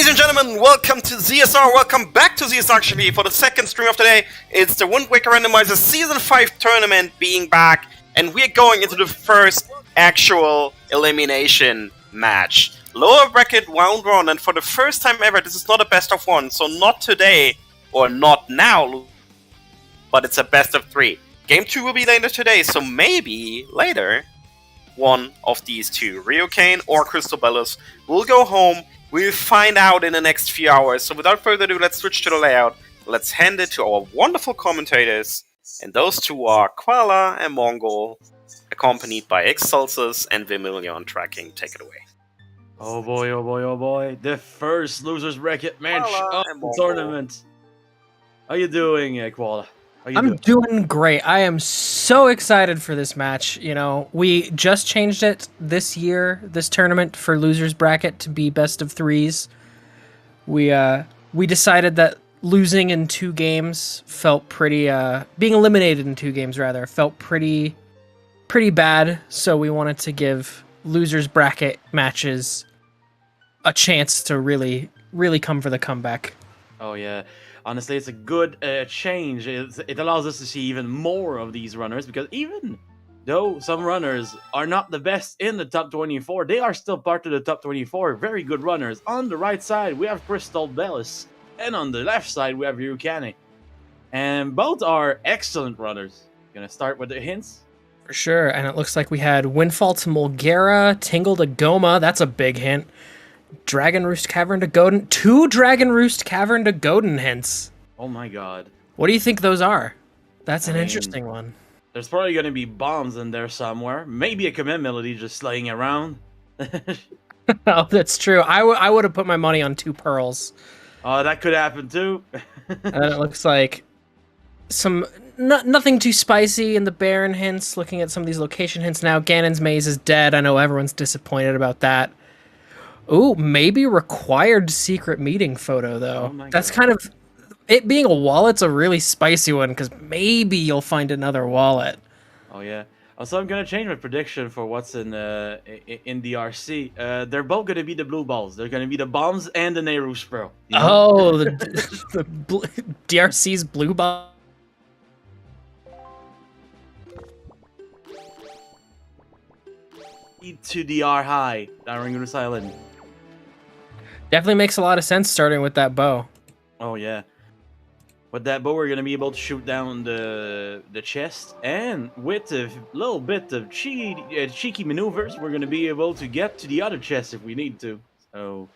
Ladies and gentlemen, welcome to ZSR, welcome back to ZSR actually for the second stream of today. It's the Wind Waker Randomizer Season 5 tournament being back, and we're going into the first actual elimination match. Lower bracket round 1, and for the first time ever, this is not a best of 1, so not today, or not now, but it's a best of 3. Game 2 will be later today, so maybe later, one of these two, RyuuKane or CrystalBellis, will go home. We'll find out in the next few hours. So without further ado, let's switch to the layout. Let's hand it to our wonderful commentators. And those two are Koala and Mongol, accompanied by Excelsus and Vermilion tracking. Take it away. Oh boy, oh boy, oh boy. The first losers bracket match Koala of the tournament. How you doing, Koala? I'm doing great. I am so excited for this match. You know, we just changed it this year, this tournament, for losers bracket to be best of 3s. We decided that losing in 2 games felt pretty being eliminated in 2 games rather felt pretty bad, so we wanted to give losers bracket matches a chance to really come for the comeback. Oh yeah. Honestly, it's a good change. It allows us to see even more of these runners, because even though some runners are not the best in the top 24, they are still part of the top 24. Very good runners. On the right side, we have CrystalBellis, and on the left side, we have RyuuKane. And both are excellent runners. Gonna start with the hints. For sure, and it looks like we had Windfall to Mulgera, Tingle to Goma. That's a big hint. Dragon Roost Cavern to Godin. 2 Dragon Roost Cavern to Godin hints. Oh my god. What do you think those are? That's an interesting one. There's probably going to be bombs in there somewhere. Maybe a command melody just slaying around. Oh, that's true. I would have put my money on 2 pearls. Oh, that could happen too. And then it looks like some nothing too spicy in the Baron hints. Looking at some of these location hints now. Ganon's Maze is dead. I know everyone's disappointed about that. Ooh, maybe required secret meeting photo, though. Oh that's kind of... It being a wallet's a really spicy one, because maybe you'll find another wallet. Oh, yeah. Also, I'm going to change my prediction for what's in DRC. They're both going to be the blue balls. They're going to be the bombs and the Nehru Spro. You know? Oh, DRC's blue ball. To DR high, Ringo's Island. Definitely makes a lot of sense starting with that bow. Oh yeah. With that bow, we're gonna be able to shoot down the chest, and with a little bit of cheeky maneuvers, we're gonna be able to get to the other chest if we need to. So,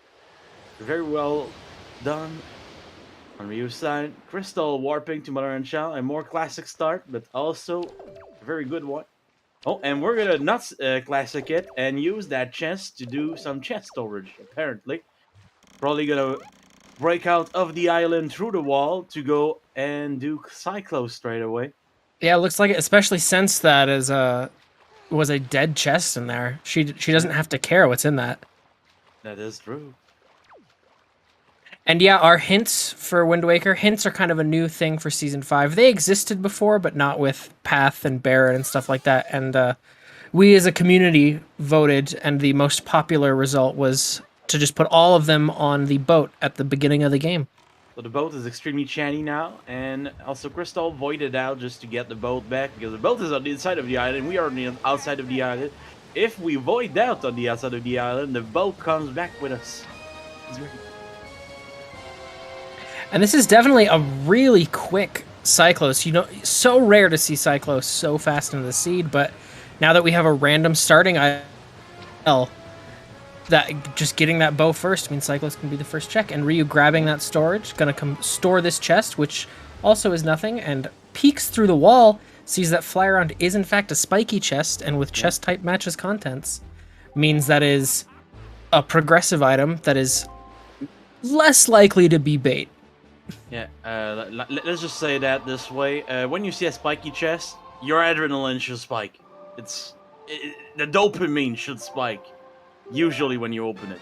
very well done on Ryu's side. Crystal warping to Mother and Child, a more classic start, but also a very good one. Oh, and we're gonna not classic it and use that chest to do some chest storage, apparently. Probably gonna break out of the island through the wall to go and do Cyclo straight away. Yeah, it looks like it, especially since that was a dead chest in there. She doesn't have to care what's in that. That is true. And yeah, our hints for Wind Waker, hints are kind of a new thing for Season 5. They existed before, but not with Path and Barret and stuff like that. And we as a community voted, and the most popular result was to just put all of them on the boat at the beginning of the game. So the boat is extremely shiny now, and also Crystal voided out just to get the boat back, because the boat is on the inside of the island, we are on the outside of the island. If we void out on the outside of the island, the boat comes back with us. And this is definitely a really quick Cyclos. You know, so rare to see Cyclos so fast into the seed, but now that we have a random starting IL, that just getting that bow first means Cyclos can be the first check. And Ryu grabbing that storage, gonna come store this chest, which also is nothing, and peeks through the wall, sees that fly around is in fact a spiky chest, and with chest type matches contents, means that is a progressive item that is less likely to be bait. Yeah, let's just say that this way. When you see a spiky chest, your adrenaline should spike. The dopamine should spike. Usually when you open it.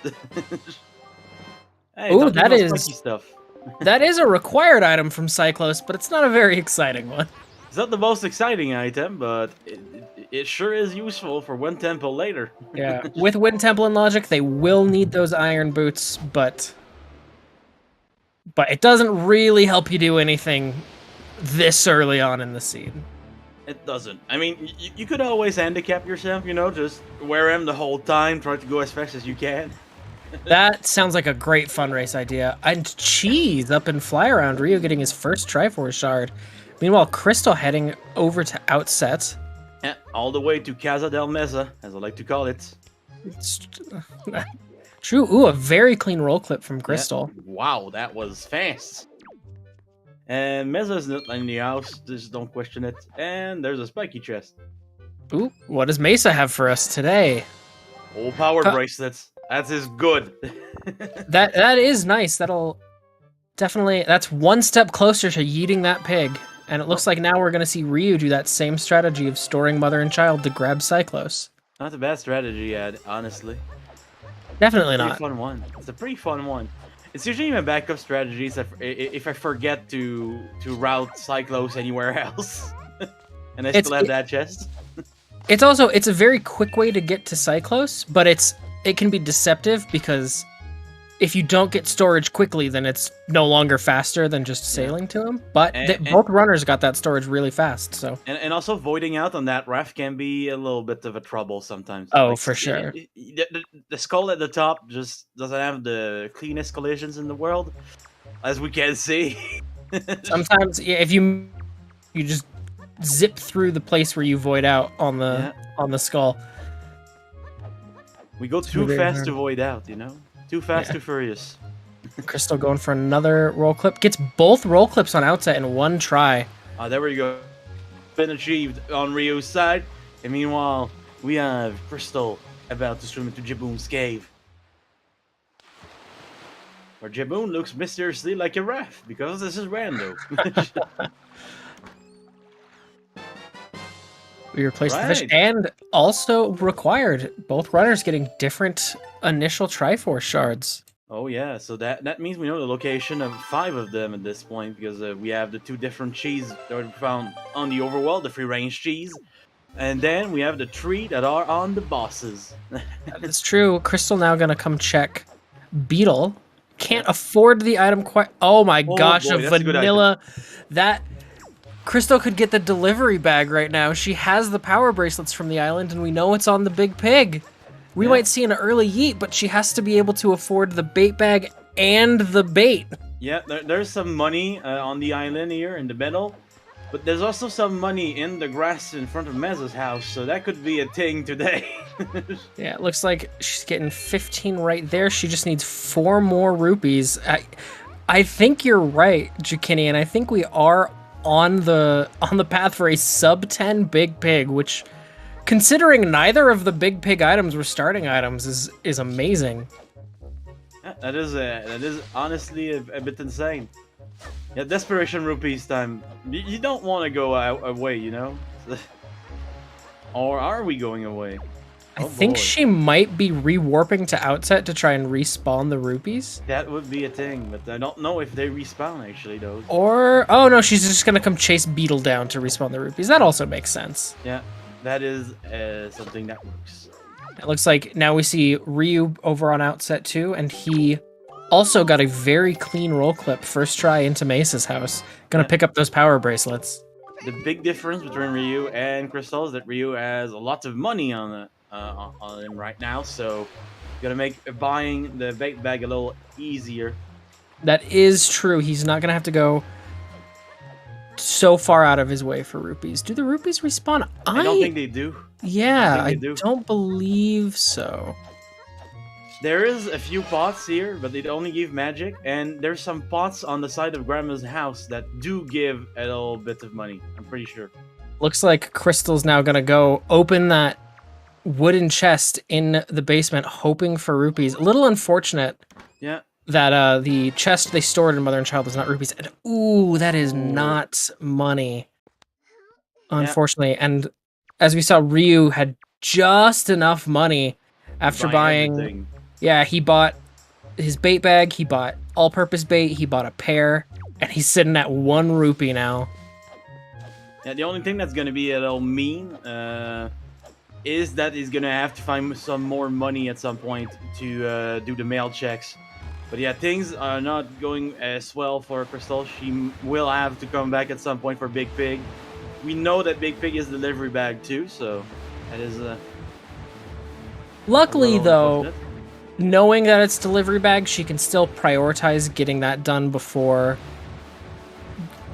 Hey, ooh, that is spiky stuff. That is a required item from Cyclos, but it's not a very exciting one. It's not the most exciting item, but it sure is useful for Wind Temple later. Yeah, with Wind Temple and Logic, they will need those iron boots, but but it doesn't really help you do anything this early on in the seed. It doesn't. I mean, you could always handicap yourself, you know, just wear him the whole time, try to go as fast as you can. That sounds like a great fun race idea. And Cheese up in Fly Around, Ryu getting his first Triforce shard. Meanwhile, Crystal heading over to Outset. Yeah, all the way to Casa del Mesa, as I like to call it. True. Ooh, a very clean roll clip from Crystal. Yeah. Wow, that was fast. And Mesa's not in the house, just don't question it. And there's a spiky chest. Ooh, what does Mesa have for us today? Oh, power bracelets. That is good. That is nice. That'll definitely... That's one step closer to yeeting that pig. And it looks like now we're going to see Ryu do that same strategy of storing mother and child to grab Cyclos. Not a bad strategy, Ed, honestly. Definitely It's a not. pretty fun one. It's a pretty fun one. It's usually my backup strategies if I forget to route Cyclos anywhere else. And I still have that chest. It's a very quick way to get to Cyclos, but it can be deceptive because if you don't get storage quickly, then it's no longer faster than just sailing to him. But both runners got that storage really fast, so. And also voiding out on that ref can be a little bit of a trouble sometimes. Oh, for sure. The skull at the top just doesn't have the cleanest collisions in the world, as we can see. Sometimes, yeah, if you just zip through the place where you void out on the skull. We go too fast to void out, you know? Too fast, too furious. Crystal going for another roll clip. Gets both roll clips on Outset in one try. There we go. Been achieved on Ryu's side. And meanwhile, we have Crystal about to swim into Jaboon's cave. Where Jaboon looks mysteriously like a ref, because this is random. We replaced the fish and also required both runners getting different initial Triforce shards. Oh yeah, so that means we know the location of 5 of them at this point, because we have the 2 different cheese that we found on the overworld, the free-range cheese, and then we have the 3 that are on the bosses. That's true. Crystal now gonna come check Beetle. Can't afford the item quite. Oh my gosh, boy, a that's a good vanilla. That Crystal could get the delivery bag right now. She has the power bracelets from the island, and we know it's on the big pig. We might see an early yeet, but she has to be able to afford the bait bag and the bait. Yeah, there's some money on the island here in the middle, but there's also some money in the grass in front of Mesa's house, so that could be a thing today. Yeah, it looks like she's getting 15 right there. She just needs 4 more rupees. I think you're right, Jukini, and I think we are on the path for a sub 10 big pig, which, considering neither of the big pig items were starting items, is amazing. Yeah, that is honestly a bit insane. Yeah, desperation rupees time. You don't want to go away, you know? Or are we going away? I think she might be rewarping to Outset to try and respawn the rupees. That would be a thing, but I don't know if they respawn actually, though. Or, oh no, she's just gonna come chase Beetle down to respawn the rupees. That also makes sense. Yeah, that is something that works. It looks like now we see Ryu over on Outset too, and he also got a very clean roll clip first try into Mesa's house. Gonna pick up those power bracelets. The big difference between Ryu and Crystal is that Ryu has a lot of money on him right now, so gonna make buying the bait bag a little easier. That is true. He's not gonna have to go so far out of his way for rupees. Do the rupees respawn? I don't think they do. Yeah, I don't believe so. There is a few pots here, but they only give magic, and there's some pots on the side of Grandma's house that do give a little bit of money, I'm pretty sure. Looks like Crystal's now gonna go open that wooden chest in the basement, hoping for rupees. A little unfortunate that the chest they stored in Mother and Child was not rupees. And, ooh, that is not money, unfortunately. And as we saw, Ryu had just enough money after buying everything. Yeah, he bought his bait bag, he bought all-purpose bait, he bought a pear, and he's sitting at 1 rupee now. Yeah, the only thing that's going to be a little mean is that he's going to have to find some more money at some point to do the mail checks. But yeah, things are not going as well for Crystal. She will have to come back at some point for Big Pig. We know that Big Pig is delivery bag too, so that is Luckily, though, unfortunate. knowing that it's delivery bag, she can still prioritize getting that done before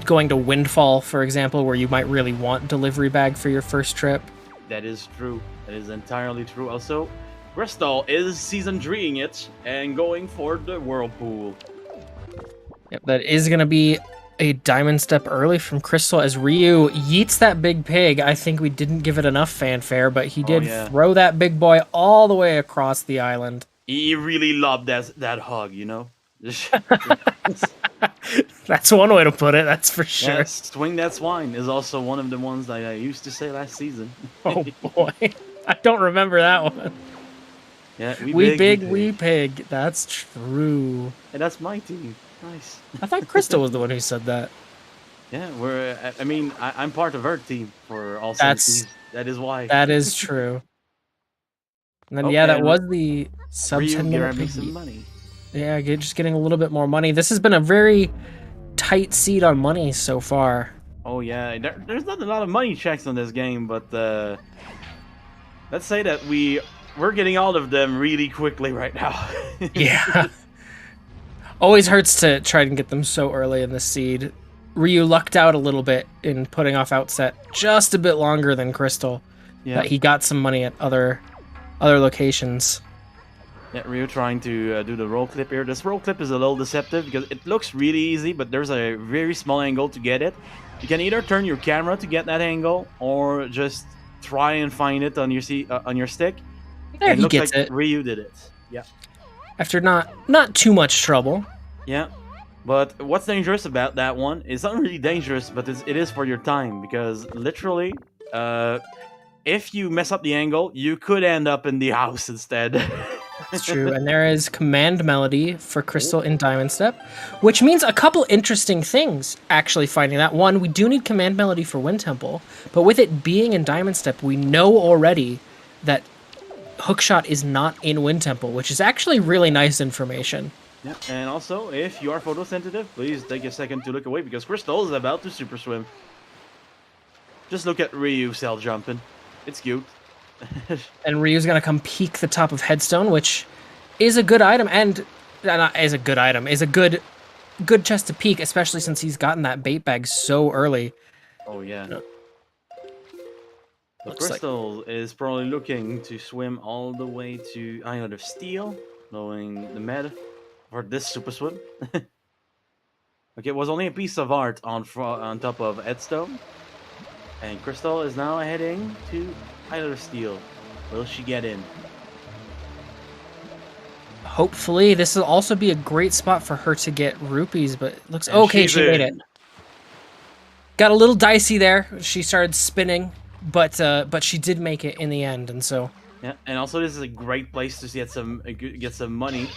going to Windfall, for example, where you might really want delivery bag for your first trip. That is true. That is entirely true. Also, Crystal is season 3ing it and going for the Whirlpool. Yep, that is going to be a diamond step early from Crystal as Ryu yeets that big pig. I think we didn't give it enough fanfare, but he did throw that big boy all the way across the island. He really loved that hug, you know? That's one way to put it, that's for sure. Yeah, swing that swine is also one of the ones that I used to say last season. Oh boy, I don't remember that one. Yeah, we pig. That's true. And that's my team. Nice. I thought Crystal was the one who said that. Yeah, I'm part of her team for all seasons. That is why. That is true. And then that was the sub 10 minute piggy. Some money. Yeah, just getting a little bit more money. This has been a very tight seed on money so far. Oh yeah, there's not a lot of money checks on this game, but let's say that we're getting all of them really quickly right now. Yeah. Always hurts to try and get them so early in the seed. Ryu lucked out a little bit in putting off outset just a bit longer than Crystal. Yeah. But he got some money at other locations. Yeah, Ryu trying to do the roll clip here. This roll clip is a little deceptive because it looks really easy, but there's a very small angle to get it. You can either turn your camera to get that angle, or just try and find it on your stick. There, and he looks gets like it. Ryu did it. Yeah. After not too much trouble. Yeah. But what's dangerous about that one? It's not really dangerous, but it is for your time, because literally, if you mess up the angle, you could end up in the house instead. That's true, and there is command melody for Crystal in Diamond Step, which means a couple interesting things, actually finding that. One, we do need command melody for Wind Temple, but with it being in Diamond Step, we know already that Hookshot is not in Wind Temple, which is actually really nice information. Yeah, and also, if you are photosensitive, please take a second to look away, because Crystal is about to super swim. Just look at Ryu cell jumping. It's cute. And Ryu's gonna come peek the top of Headstone, which is a good item, and is a good chest to peek, especially since he's gotten that bait bag so early. Oh yeah. No. But Crystal is probably looking to swim all the way to Island of Steel, knowing the meta for this super swim. Okay, it was only a piece of art on top of Headstone, and Crystal is now heading to Island of Steel. Will she get in? Hopefully, this will also be a great spot for her to get rupees, but it looks okay. She made it. Got a little dicey there. She started spinning, but she did make it in the end, and so. Yeah, and also this is a great place to get some money,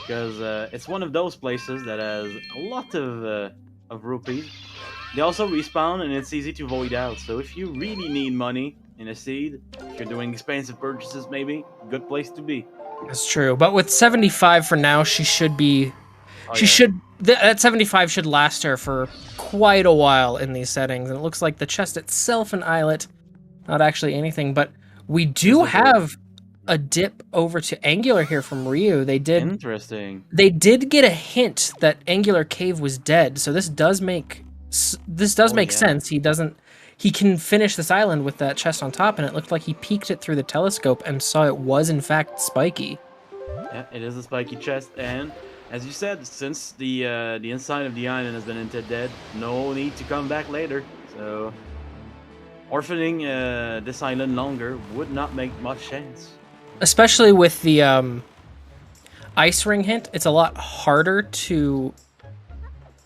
because it's one of those places that has a lot of rupees. They also respawn, and it's easy to void out. So if you really need money in a seed, if you're doing expensive purchases, maybe good place to be. That's true, but with 75 for now, she should be. That 75 should last her for quite a while in these settings, and it looks like the chest itself and Islet, not actually anything, but we do have a dip over to Angular here from Ryu. They did. Interesting. They did get a hint that Angular Cave was dead, so this does make sense. He can finish this island with that chest on top, and it looked like he peeked it through the telescope and saw it was in fact spiky. Yeah, it is a spiky chest, and as you said, since the inside of the island has been hinted dead, no need to come back later. So orphaning this island longer would not make much sense. Especially with the ice ring hint, it's a lot harder to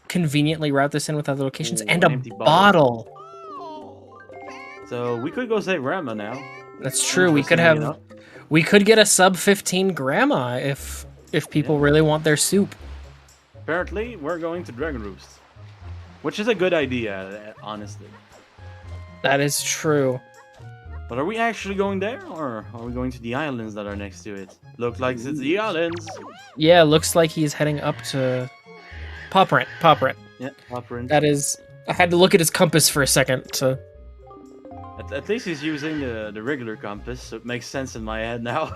conveniently route this in with other locations. And a bottle. So we could go save Grandma now. That's true. We could get a sub 15 Grandma if people really want their soup. Apparently, we're going to Dragon Roost, which is a good idea, honestly. That is true. But are we actually going there, or are we going to the islands that are next to it? Look like it's the islands. Yeah, looks like he's heading up to Poprint. Poprint. Yeah, Poprint. That is. I had to look at his compass for a second to. At least he's using the regular compass, so it makes sense in my head now.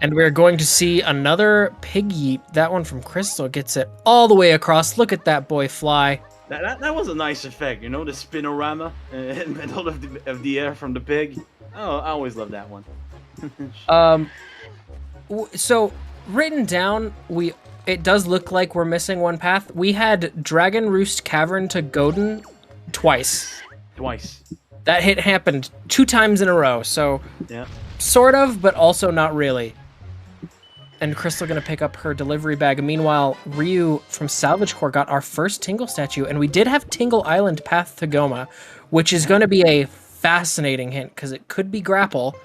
And we're going to see another pig yeet. That one from Crystal gets it all the way across. Look at that boy fly. That was a nice effect, you know, the spinorama in the middle of the air from the pig. Oh, I always love that one. So written down, it does look like we're missing one path. We had Dragon Roost Cavern to Godin twice. Twice. That hit happened 2 times in a row, so Yeah. sort of, but also not really. And Crystal gonna pick up her delivery bag. Meanwhile, Ryu from Salvage Corps got our first Tingle statue, and we did have Tingle Island Path to Goma, which is gonna be a fascinating hint, because it could be grapple,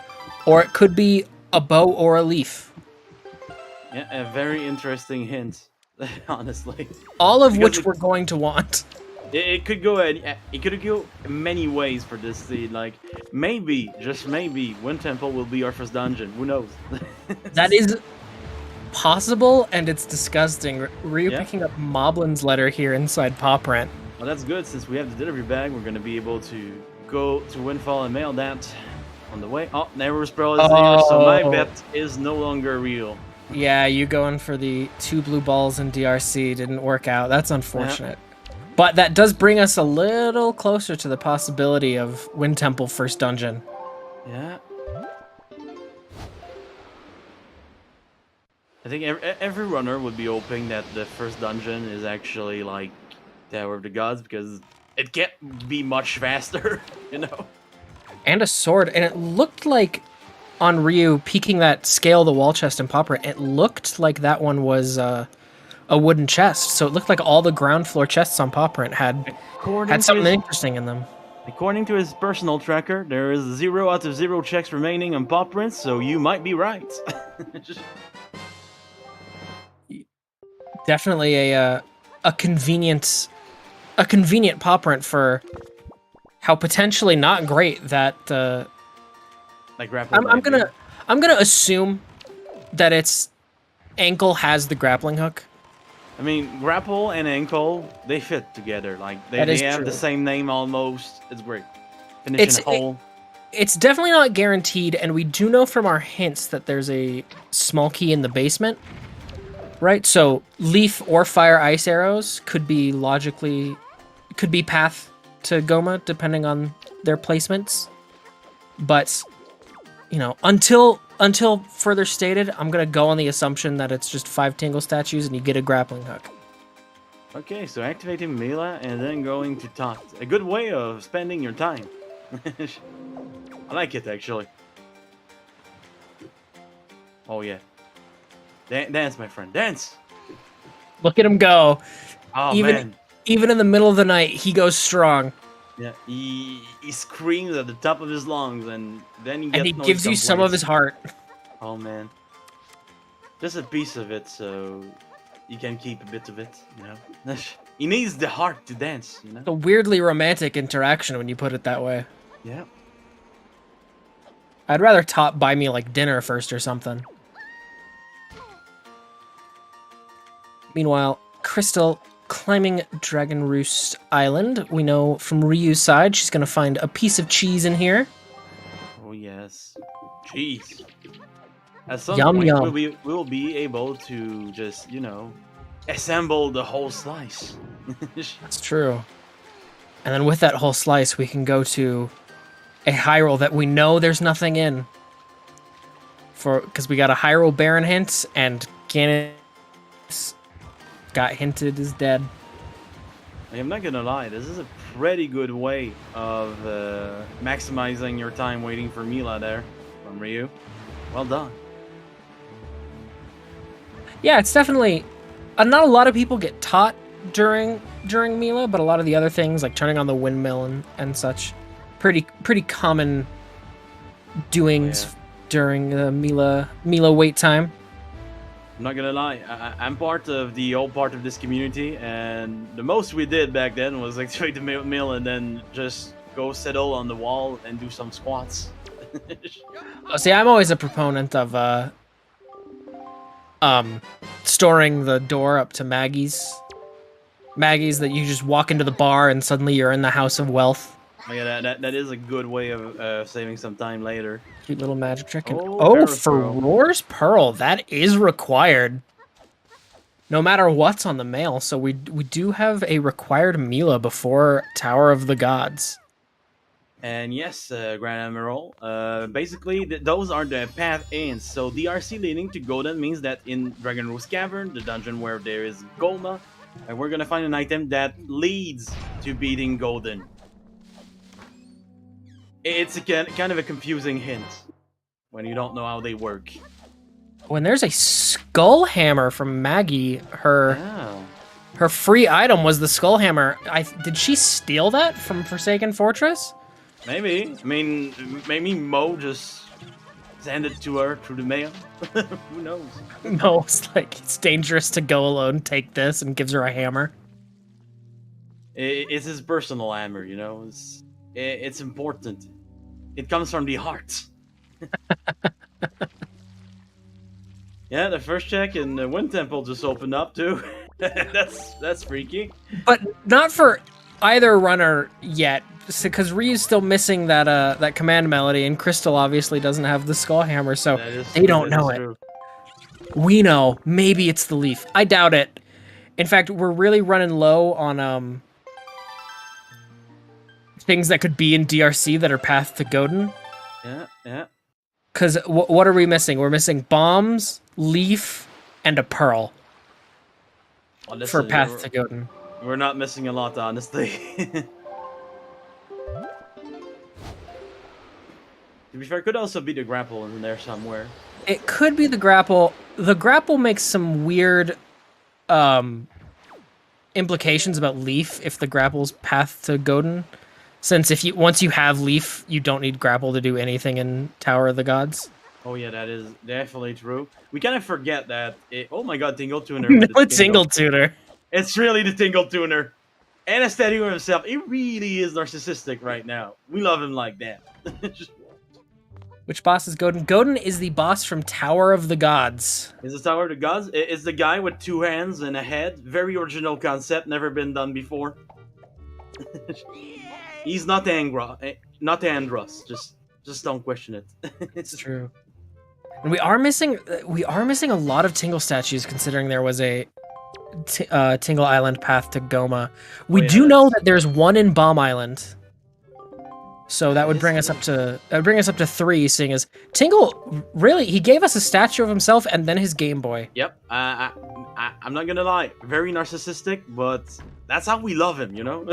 or it could be a bow or a leaf. Yeah, a very interesting hint, honestly. All of Because which we're going to want. It could go many ways for this seed. Like maybe, just maybe, Wind Temple will be our first dungeon. Who knows? That is possible, and it's disgusting. Ryu Yeah. picking up Moblin's letter here inside Poprint. Well, that's good since we have the delivery bag. We're gonna be able to go to Windfall and mail that on the way. Oh, Never Spell is there, so my bet is no longer real. Yeah, you going for the 2 blue balls in DRC didn't work out. That's unfortunate. But that does bring us a little closer to the possibility of Wind Temple first dungeon. Yeah. I think every runner would be hoping that the first dungeon is actually like Tower of the Gods, because it can't be much faster, you know? And a sword, and it looked like on Ryu peeking that scale the wall chest in Popper, it looked like that one was a wooden chest. So it looked like all the ground floor chests on Popper had something interesting in them. According to his personal tracker, there is 0 out of 0 checks remaining on pop prints, so you might be right. Definitely a convenient pop print for how potentially not great that. Like grappling. I'm gonna assume that its ankle has the grappling hook. I mean, grapple and ankle, they fit together. Like they have the same name almost. It's great. Finishing hole. It's definitely not guaranteed, and we do know from our hints that there's a small key in the basement. Right, so leaf or fire ice arrows could be path to Goma depending on their placements. But, you know, until further stated, I'm gonna go on the assumption that it's just 5 Tingle statues and you get a grappling hook. Okay, so activating Mila and then going to Taunt. A good way of spending your time. I like it actually. Oh yeah. Dance, my friend, dance! Look at him go. Oh, Even in the middle of the night, he goes strong. Yeah, he screams at the top of his lungs, and then he gives you some of his heart. Oh man, just a piece of it, so you can keep a bit of it. You know, he needs the heart to dance. You know, a weirdly romantic interaction when you put it that way. Yeah. I'd rather Top buy me like dinner first or something. Meanwhile, Crystal climbing Dragon Roost Island. We know from Ryu's side, she's going to find a piece of cheese in here. Oh, yes. Cheese. At some Yum, point, yum. we'll be able to just, you know, assemble the whole slice. That's true. And then with that whole slice, we can go to a Hyrule that we know there's nothing in. Because we got a Hyrule Baron hint, and Ganon got hinted is dead. I'm not gonna lie, this is a pretty good way of maximizing your time waiting for Mila there from Ryu. Well done. Yeah, it's definitely not a lot of people get taught during Mila, but a lot of the other things like turning on the windmill and such, pretty common doings during the Mila wait time. I'm not gonna lie, I'm part of the old part of this community, and the most we did back then was activate the mill and then just go settle on the wall and do some squats. Oh, see, I'm always a proponent of storing the door up to Maggie's. Maggie's that you just walk into the bar and suddenly you're in the House of Wealth. Oh, yeah, that is a good way of saving some time later. Cute little magic trick. And, Oh, oh, Pharaoh's Pearl. Furor's Pearl. That is required. No matter what's on the mail. So we do have a required Mila before Tower of the Gods. And yes, Grand Admiral, basically those are the path ins. So DRC leading to Golden means that in Dragon Rose Cavern, the dungeon where there is Golma, and we're gonna find an item that leads to beating Golden. It's again kind of a confusing hint when you don't know how they work. When there's a skull hammer from Maggie, her Oh. free item was the skull hammer. Did she steal that from Forsaken Fortress? Maybe. I mean, maybe Mo just sent it to her through the mail. Who knows? No, it's like it's dangerous to go alone. Take this, and gives her a hammer. It's his personal hammer, you know. It's important. It comes from the heart. Yeah, the first check in the Wind Temple just opened up too. that's freaky. But not for either runner yet, because Ryu's still missing that command melody, and Crystal obviously doesn't have the skull hammer, so they don't know it. True. We know. Maybe it's the leaf. I doubt it. In fact, we're really running low on things that could be in DRC that are path to Godin. Yeah. Because what are we missing? We're missing bombs, leaf, and a pearl for path to Godin. We're not missing a lot, honestly. To be fair, it could also be the grapple in there somewhere. It could be the grapple. The grapple makes some weird implications about leaf if the grapple's path to Godin. Since once you have leaf, you don't need grapple to do anything in Tower of the Gods. Oh yeah, that is definitely true. We kind of forget that. Oh my god, Tingle Tuner. No, it's Tingle Tuner. It's really the Tingle Tuner. Anesthetic himself, he really is narcissistic right now. We love him like that. Which boss is Godin? Godin is the boss from Tower of the Gods. Is the Tower of the Gods? It's the guy with 2 hands and a head. Very original concept, never been done before. He's not Andros. Just don't question it. It's true. And we are missing a lot of Tingle statues, considering there was a Tingle Island path to Goma. We do know that there's one in Bomb Island. So that would bring us up to 3, seeing as Tingle he gave us a statue of himself and then his Game Boy. Yep. I'm not gonna lie, very narcissistic, but that's how we love him, you know.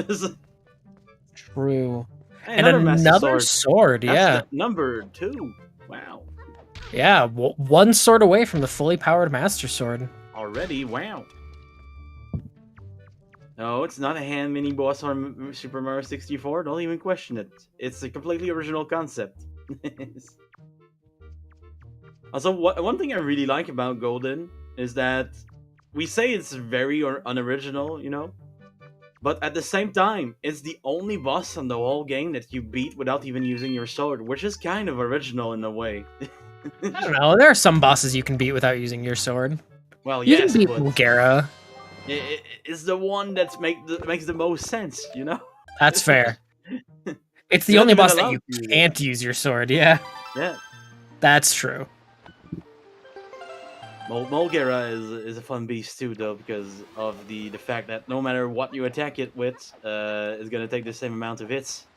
True. Hey, and another sword, yeah. Number 2. Wow. Yeah, one sword away from the fully powered Master Sword. Already, wow. No, it's not a hand mini boss on Super Mario 64. Don't even question it. It's a completely original concept. Also, one thing I really like about Golden is that we say it's very unoriginal, you know? But at the same time, it's the only boss on the whole game that you beat without even using your sword, which is kind of original in a way. I don't know, there are some bosses you can beat without using your sword. Well, You yes, can beat but Bulgara. it's the one that makes the most sense, you know? That's fair. It's the You're only not boss even that you allowed to. can't use your sword, yeah. Yeah. That's true. Mulgera is a fun beast too, though, because of the fact that no matter what you attack it with, it's gonna take the same amount of hits.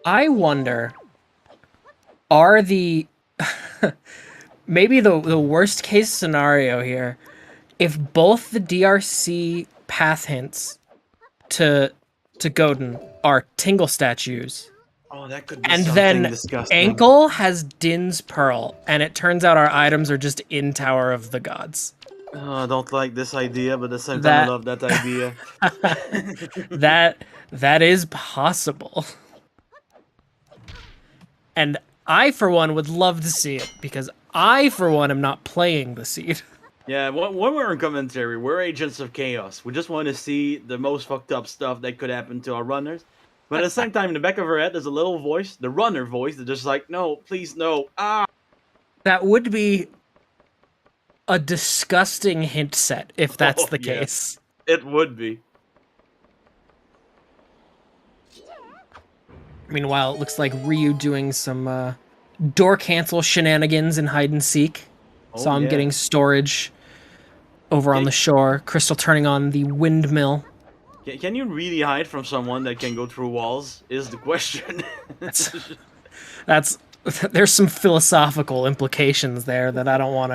I wonder, are the maybe the worst case scenario here, if both the DRC path hints to Godin are Tingle statues, Oh, that could be and something then disgusting. Ankle has Din's Pearl, and it turns out our items are just in Tower of the Gods. Oh, I don't like this idea, but at the same time, I love that idea. that is possible. And I, for one, would love to see it, because I, for one, am not playing the seed. Yeah, when we're in commentary, we're agents of chaos. We just want to see the most fucked up stuff that could happen to our runners. But at the same time, in the back of her head, there's a little voice, the runner voice, that's just like, no, please, no. Ah. That would be a disgusting hint set if that's the yeah. case. It would be. Meanwhile, it looks like Ryu doing some door cancel shenanigans in hide and seek. Saw him getting storage over on the shore. Crystal turning on the windmill. Can you really hide from someone that can go through walls? Is the question. That's there's some philosophical implications there that I don't want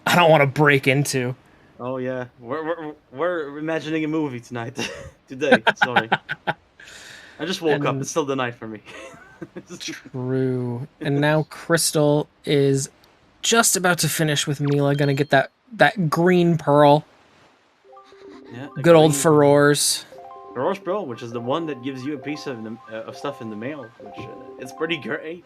to break into. Oh yeah, we're imagining a movie tonight, today. Sorry, I just woke up. It's still the night for me. True. And now Crystal is just about to finish with Mila. Gonna get that green pearl. Yeah, good old Furores. Furores Pearl, which is the one that gives you a piece of stuff in the mail, which it's pretty great.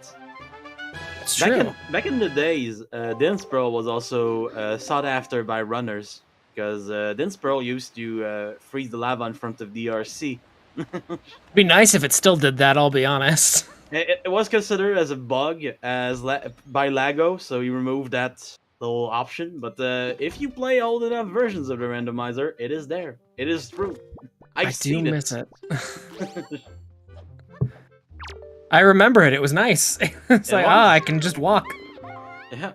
It's true. Back in the days, Din's Pearl was also sought after by runners, because Din's Pearl used to freeze the lava in front of DRC. It'd be nice if it still did that, I'll be honest. It was considered as a bug by Lago, so he removed that little option. But if you play old enough versions of the randomizer, it is there. It is true. I do miss it. I remember it. It was nice. It's like, I can just walk. Yeah.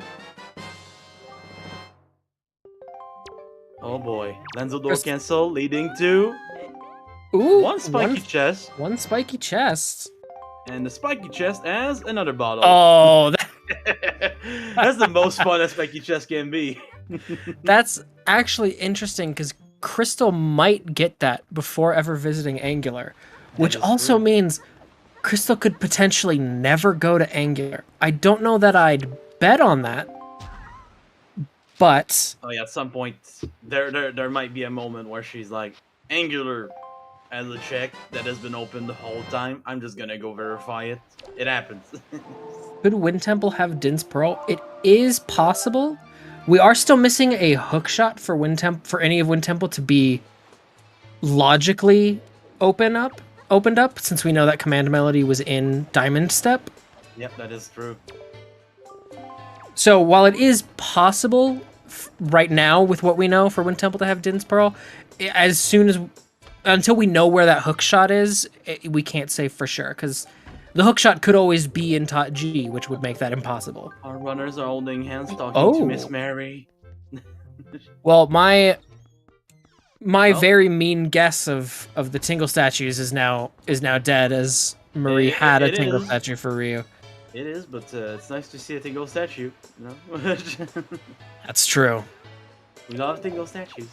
Oh boy. Lenzo door cancel leading to... Ooh, one spiky chest. One spiky chest. And the spiky chest has another bottle. Oh, that's the most fun a spiky chest can be. That's actually interesting because Crystal might get that before ever visiting Angular, which also means Crystal could potentially never go to Angular. I don't know that I'd bet on that, but oh yeah, at some point there might be a moment where she's like, Angular as a check that has been open the whole time. I'm just gonna go verify it. It happens. Could Wind Temple have Din's Pearl? It is possible. We are still missing a hookshot for any of Wind Temple to be logically opened up, since we know that Command Melody was in Diamond Step. Yep, that is true. So while it is possible right now with what we know for Wind Temple to have Din's Pearl, until we know where that hookshot is, we can't say for sure, because the hookshot could always be in Tot G, which would make that impossible. Our runners are holding hands, talking to Miss Mary. Well, my very mean guess of the Tingle statues is now dead, as Marie had a Tingle statue for Ryu. It is, but it's nice to see a Tingle statue. You know? That's true. We love Tingle statues.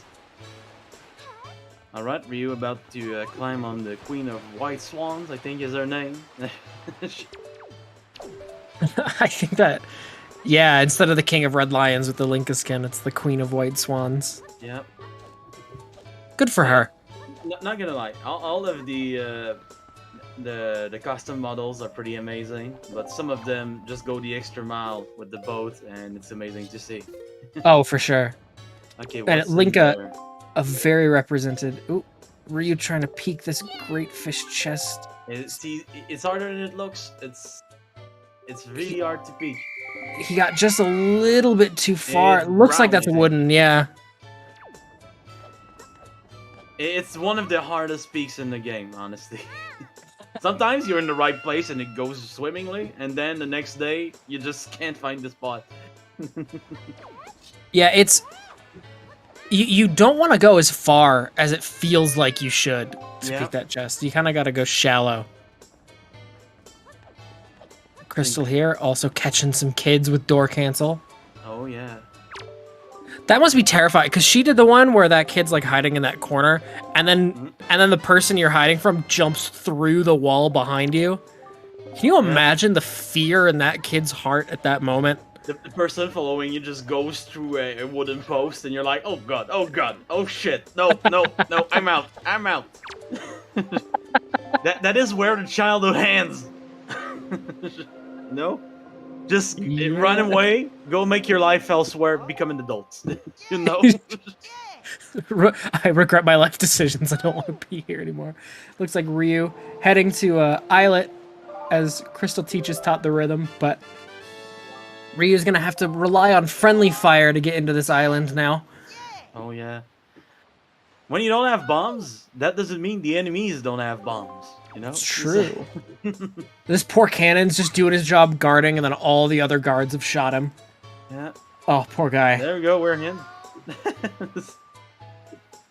Alright, Ryu about to climb on the Queen of White Swans, I think is her name. I think that, yeah, instead of the King of Red Lions with the Linka skin, it's the Queen of White Swans. Yep. Good for her. Not gonna lie, all of the custom models are pretty amazing, but some of them just go the extra mile with the boat, and it's amazing to see. Oh, for sure. Okay, and Linka, a very represented. Ooh, Ryu trying to peek this great fish chest. It's harder than it looks. It's really hard to peek. He got just a little bit too far. It looks like that's wooden, yeah. It's one of the hardest peaks in the game, honestly. Sometimes you're in the right place and it goes swimmingly, and then the next day you just can't find the spot. Yeah, it's... You don't want to go as far as it feels like you should to peek that chest. You kind of got to go shallow. Crystal here, also catching some kids with door cancel. Oh, yeah. That must be terrifying, because she did the one where that kid's like hiding in that corner, and then the person you're hiding from jumps through the wall behind you. Can you imagine the fear in that kid's heart at that moment? The person following you just goes through a wooden post, and you're like, oh god, oh shit, no, I'm out. that is where the childhood ends. No? Just run away, go make your life elsewhere, become an adult. You know? I regret my life decisions. I don't want to be here anymore. Looks like Ryu heading to Islet as Crystal teaches taught the rhythm, but Ryu's gonna have to rely on friendly fire to get into this island now. Oh yeah. When you don't have bombs, that doesn't mean the enemies don't have bombs. You know? It's true. This poor cannon's just doing his job guarding, and then all the other guards have shot him. Yeah. Oh, poor guy. There we go, we're in.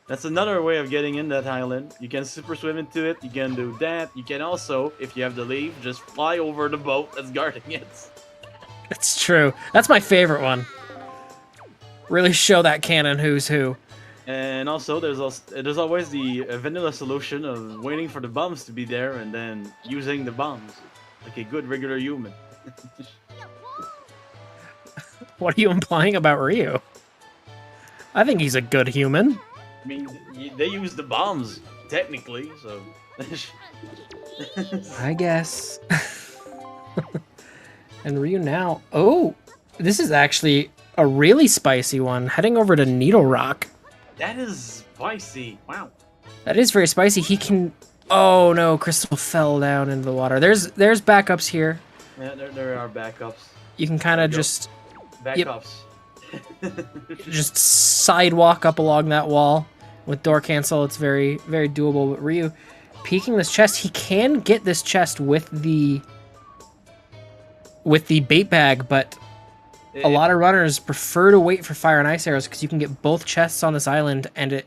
That's another way of getting in that island. You can super swim into it, you can do that. You can also, if you have to leave, just fly over the boat that's guarding it. It's true. That's my favorite one. Really show that cannon who's who. And also, there's always the vanilla solution of waiting for the bombs to be there and then using the bombs. Like a good regular human. What are you implying about Ryu? I think he's a good human. I mean, they use the bombs, technically, so... I guess. And Ryu now... Oh! This is actually a really spicy one. Heading over to Needle Rock. That is spicy. Wow. That is very spicy. He can... Oh no, Crystal fell down into the water. There's backups here. Yeah, there are backups. You can kind of just... Backups. Just sidewalk up along that wall. With door cancel, it's very, very doable. But Ryu peeking this chest, he can get this chest with the bait bag, but a lot of runners prefer to wait for fire and ice arrows because you can get both chests on this island, and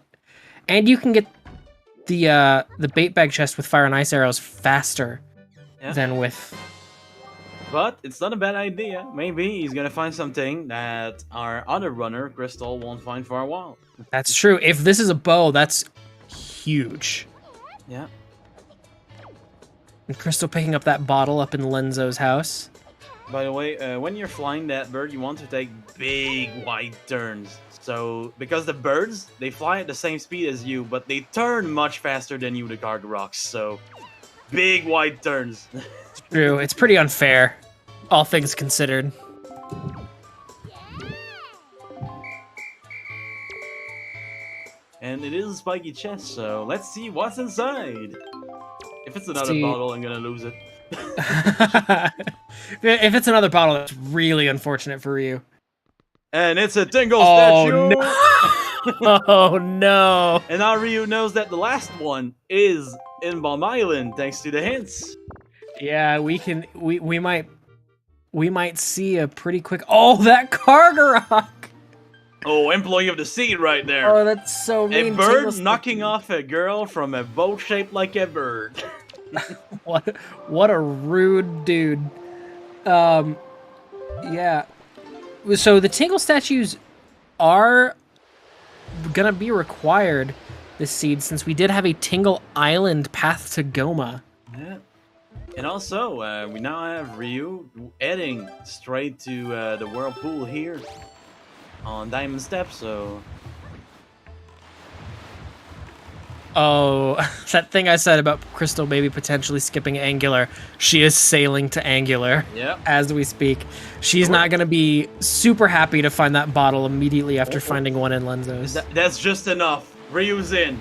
you can get the bait bag chest with fire and ice arrows faster than with. But it's not a bad idea. Maybe he's gonna find something that our other runner, Crystal, won't find for a while. That's true. If this is a bow, that's huge. Yeah. And Crystal picking up that bottle up in Lenzo's house. By the way, when you're flying that bird, you want to take big wide turns. So, because the birds, they fly at the same speed as you, but they turn much faster than you, the cargo rocks. So, big wide turns. True. It's pretty unfair, all things considered. And it is a spiky chest, so let's see what's inside. If it's another bottle, I'm gonna lose it. If it's another bottle, that's really unfortunate for you. And it's a Tingle statue! No. Oh no! And now Ryu knows that the last one is in Bomb Island, thanks to the hints. Yeah, we might see a pretty quick. Oh, that Cargarok! Oh, employee of the seed right there. Oh, that's so mean. A bird knocking off a girl from a boat shaped like a bird. What a rude dude. Yeah. So the Tingle statues are gonna be required this seed since we did have a Tingle Island path to Goma. Yeah. And also, we now have Ryu heading straight to the whirlpool here on Diamond Step, so... Oh, that thing I said about Crystal maybe potentially skipping Angular. She is sailing to Angular as we speak. She's not going to be super happy to find that bottle immediately after finding one in Lenzo's. That's just enough. Ryu's in.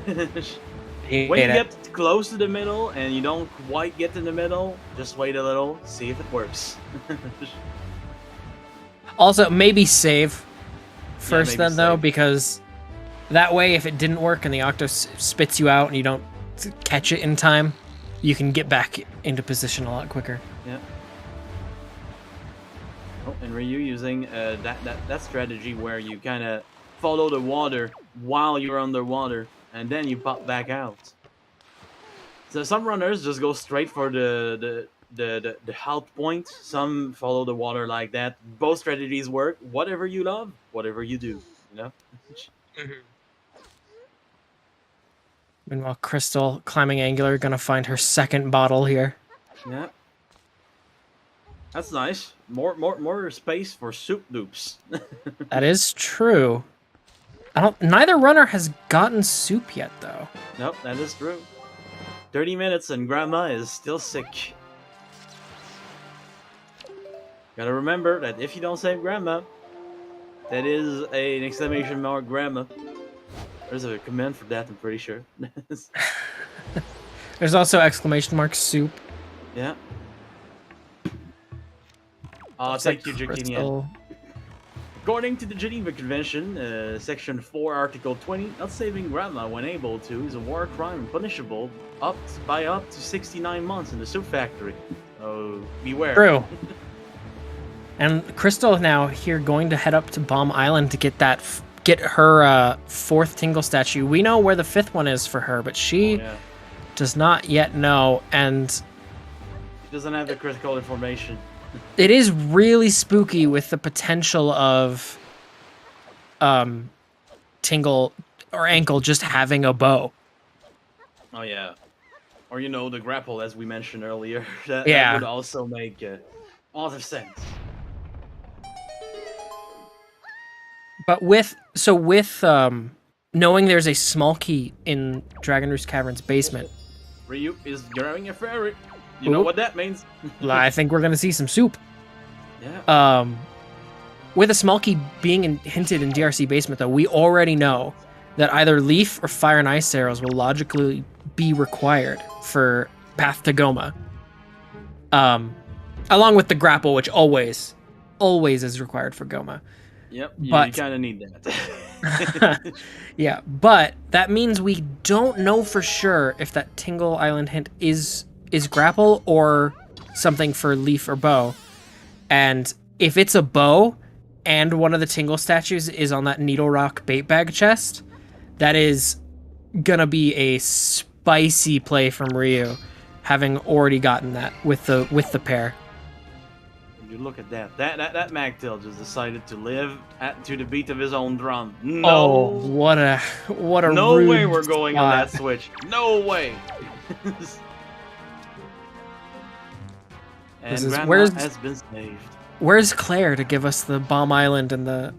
When you get close to the middle and you don't quite get in the middle, just wait a little, see if it works. Also, maybe save first maybe though, save. because that way if it didn't work and the Octo spits you out and you don't catch it in time, you can get back into position a lot quicker. Yeah. Oh, and Ryu using that strategy where you kind of follow the water while you're underwater, and then you pop back out. So some runners just go straight for the health point. Some follow the water like that. Both strategies work. Whatever you love, whatever you do. You know. Meanwhile, Crystal climbing Angular, gonna find her second bottle here. Yeah. That's nice. More space for soup loops. That is true. Neither runner has gotten soup yet, though. Nope, that is true. 30 minutes and Grandma is still sick. Gotta remember that if you don't save Grandma, that is an exclamation mark Grandma. There's a command for that, I'm pretty sure. There's also exclamation mark soup. Yeah. Thank you, Jacquinian. According to the Geneva Convention, Section 4, Article 20, not saving grandma when able to is a war crime punishable by up to 69 months in the soup factory. So beware. True. And Crystal now here going to head up to Bomb Island to get her fourth Tingle statue. We know where the fifth one is for her, but she does not yet know, and she doesn't have the critical information. It is really spooky with the potential of Tingle or Ankle just having a bow. Oh yeah. Or the grapple as we mentioned earlier. that would also make a lot of sense. But with knowing there's a small key in Dragon Roost Cavern's basement, Ryu is grabbing a ferret. You know what that means? I think we're gonna see some soup. Yeah. With a small key being hinted in DRC basement, though, we already know that either Leaf or Fire and Ice arrows will logically be required for Path to Goma. Along with the grapple, which always is required for Goma. Yep, but you kind of need that. Yeah, but that means we don't know for sure if that Tingle Island hint is grapple or something for Leaf or bow. And if it's a bow and one of the Tingle statues is on that Needle Rock bait bag chest, that is gonna be a spicy play from Ryu, having already gotten that with the pair. You look at that. That Magtail just decided to live to the beat of his own drum. No. Oh, what a no rude way we're going spot. on that switch. No way. And Grandma has been saved. Where's Claire to give us the Bomb Island and the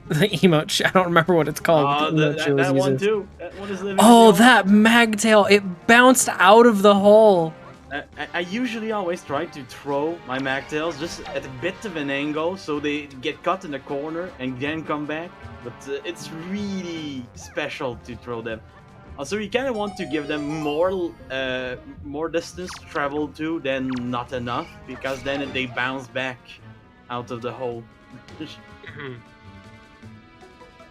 emote? I don't remember what it's called. That one too. That one is living. Oh, that Magtail! It bounced out of the hole. I usually always try to throw my Magtails just at a bit of an angle so they get caught in the corner and then come back. But it's really special to throw them. Also, you kind of want to give them more distance to travel to than not enough, because then they bounce back out of the hole.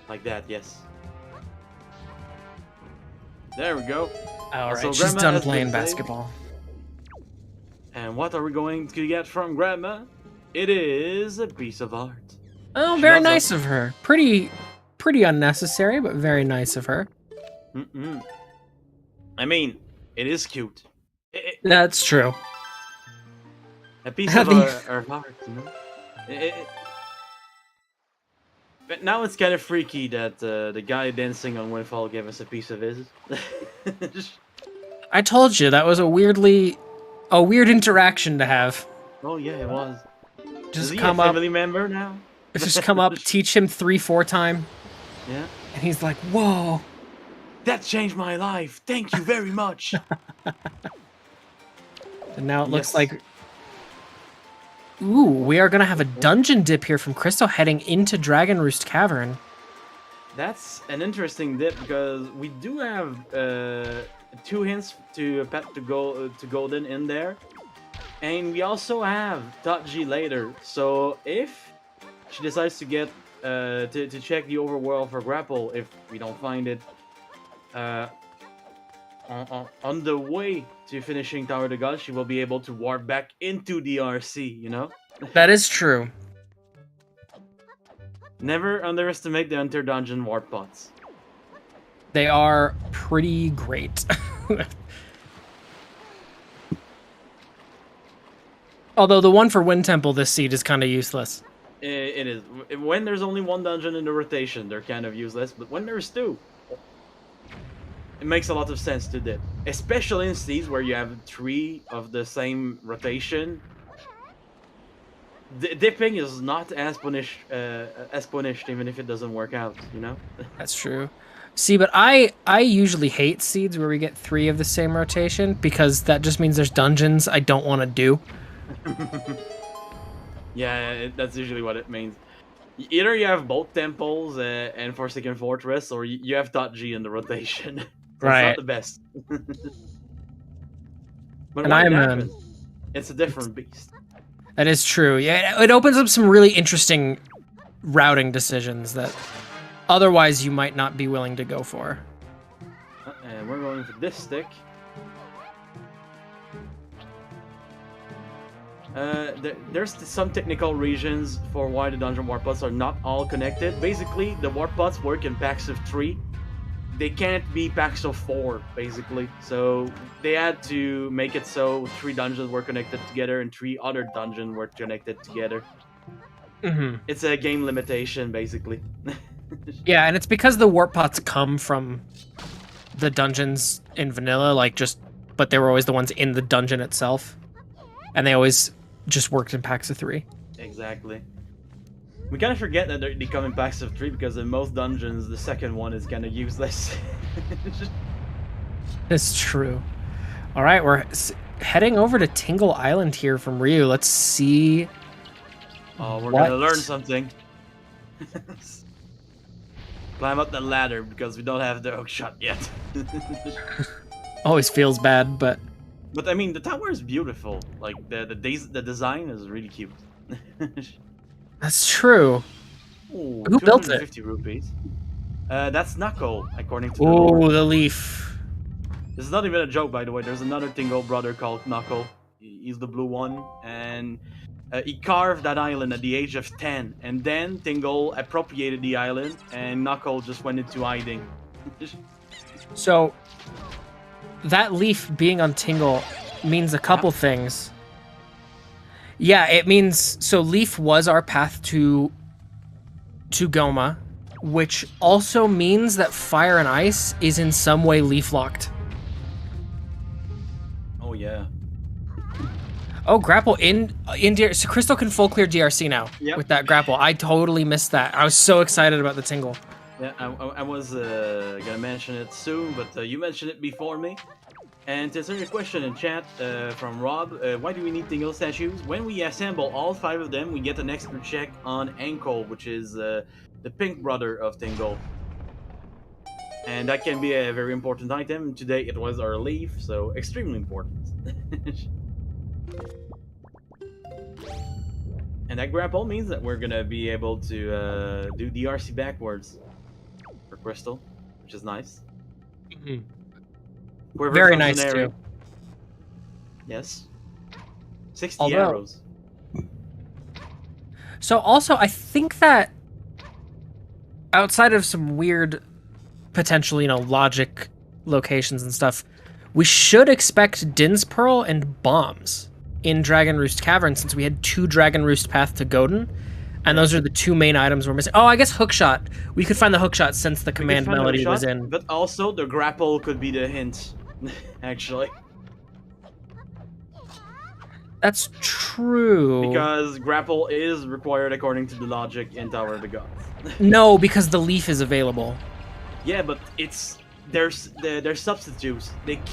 Like that, yes. There we go. Alright, So she's Grandma done has playing been saved. basketball. And what are we going to get from Grandma? It is a piece of art. Oh, She very loves nice of her. Pretty unnecessary, but very nice of her. I mean, it is cute. That's true. A piece of her heart, you know? But now it's kind of freaky that the guy dancing on Windfall gave us a piece of his. I told you, that was a weird interaction to have. Oh yeah, it was. Just Is he come a up, family member now? just come up, teach him 3-4 time, Yeah. and he's like, "Whoa!" That changed my life. Thank you very much. And now it looks Yes. like, ooh, we are gonna have a dungeon dip here from Crystal heading into Dragon Roost Cavern. That's an interesting dip because we do have 2 hints to Pet to Golden in there, and we also have Taji later. So if she decides to get to check the overworld for grapple, if we don't find it on the way to finishing Tower of the Gods, she will be able to warp back into the RC. You know. That is true. Never underestimate the Enter Dungeon warp bots. They are pretty great. Although the one for Wind Temple this seed is kind of useless. It is. When there's only 1 dungeon in the rotation, they're kind of useless. But when there's 2, it makes a lot of sense to dip. Especially in seeds where you have 3 of the same rotation. Dipping is not as punished even if it doesn't work out, you know? That's true. See, but I usually hate seeds where we get 3 of the same rotation, because that just means there's dungeons I don't want to do. Yeah, that's usually what it means. Either you have both temples and Forsaken Fortress, or you have dot G in the rotation. So Right. It's not the best. But And when it I'm, happens, it's a different beast. That is true. Yeah, it opens up some really interesting routing decisions that otherwise you might not be willing to go for. And we're going for this stick. There's some technical reasons for why the dungeon warp pods are not all connected. Basically, the warp pods work in packs of 3. They can't be packs of 4, basically. So they had to make it so 3 dungeons were connected together and 3 other dungeons were connected together. Mm-hmm. It's a game limitation, basically. Yeah, and it's because the warp pots come from the dungeons in vanilla, but they were always the ones in the dungeon itself. And they always just worked in packs of 3. Exactly. We kind of forget that they come in packs of 3 because in most dungeons, the second one is kind of useless. It's true. All right, we're heading over to Tingle Island here from Ryu. Let's see. Oh, we're gonna learn something. Climb up the ladder because we don't have the hook shot yet. Always feels bad, but I mean, the tower is beautiful. Like the design is really cute. that's true. Ooh, Who built it? 250 rupees. That's Knuckle, according to the Oh, lore. the leaf. This is not even a joke, by the way. There's another Tingle brother called Knuckle. He's the blue one, and he carved that island at the age of 10. And then Tingle appropriated the island, and Knuckle just went into hiding. So that leaf being on Tingle means a couple things. Yeah, it means so Leaf was our path to Goma, which also means that Fire and Ice is in some way leaf locked. Oh yeah. Oh, grapple in DR. So Crystal can full clear DRC now with that grapple. I totally missed that. I was so excited about the Tingle. Yeah, I was gonna mention it soon, but you mentioned it before me. And to answer your question in chat from Rob, why do we need Tingle statues? When we assemble all 5 of them, we get an extra check on Ankle, which is the pink brother of Tingle. And that can be a very important item. Today it was our leaf, so extremely important. And that grapple means that we're gonna be able to do DRC backwards for Crystal, which is nice. Mm-hmm. Very nice too. Yes. 60 arrows. So also, I think that outside of some weird, potential, logic locations and stuff, we should expect Din's Pearl and bombs in Dragon Roost Cavern, since we had 2 Dragon Roost Path to Godin, and those are the 2 main items we're missing. Oh, I guess Hookshot. We could find the Hookshot since the command melody was in. But also, the grapple could be the hint, actually. That's true. Because grapple is required according to the logic in Tower of the Gods. No, because the leaf is available. Yeah, but there's substitutes. It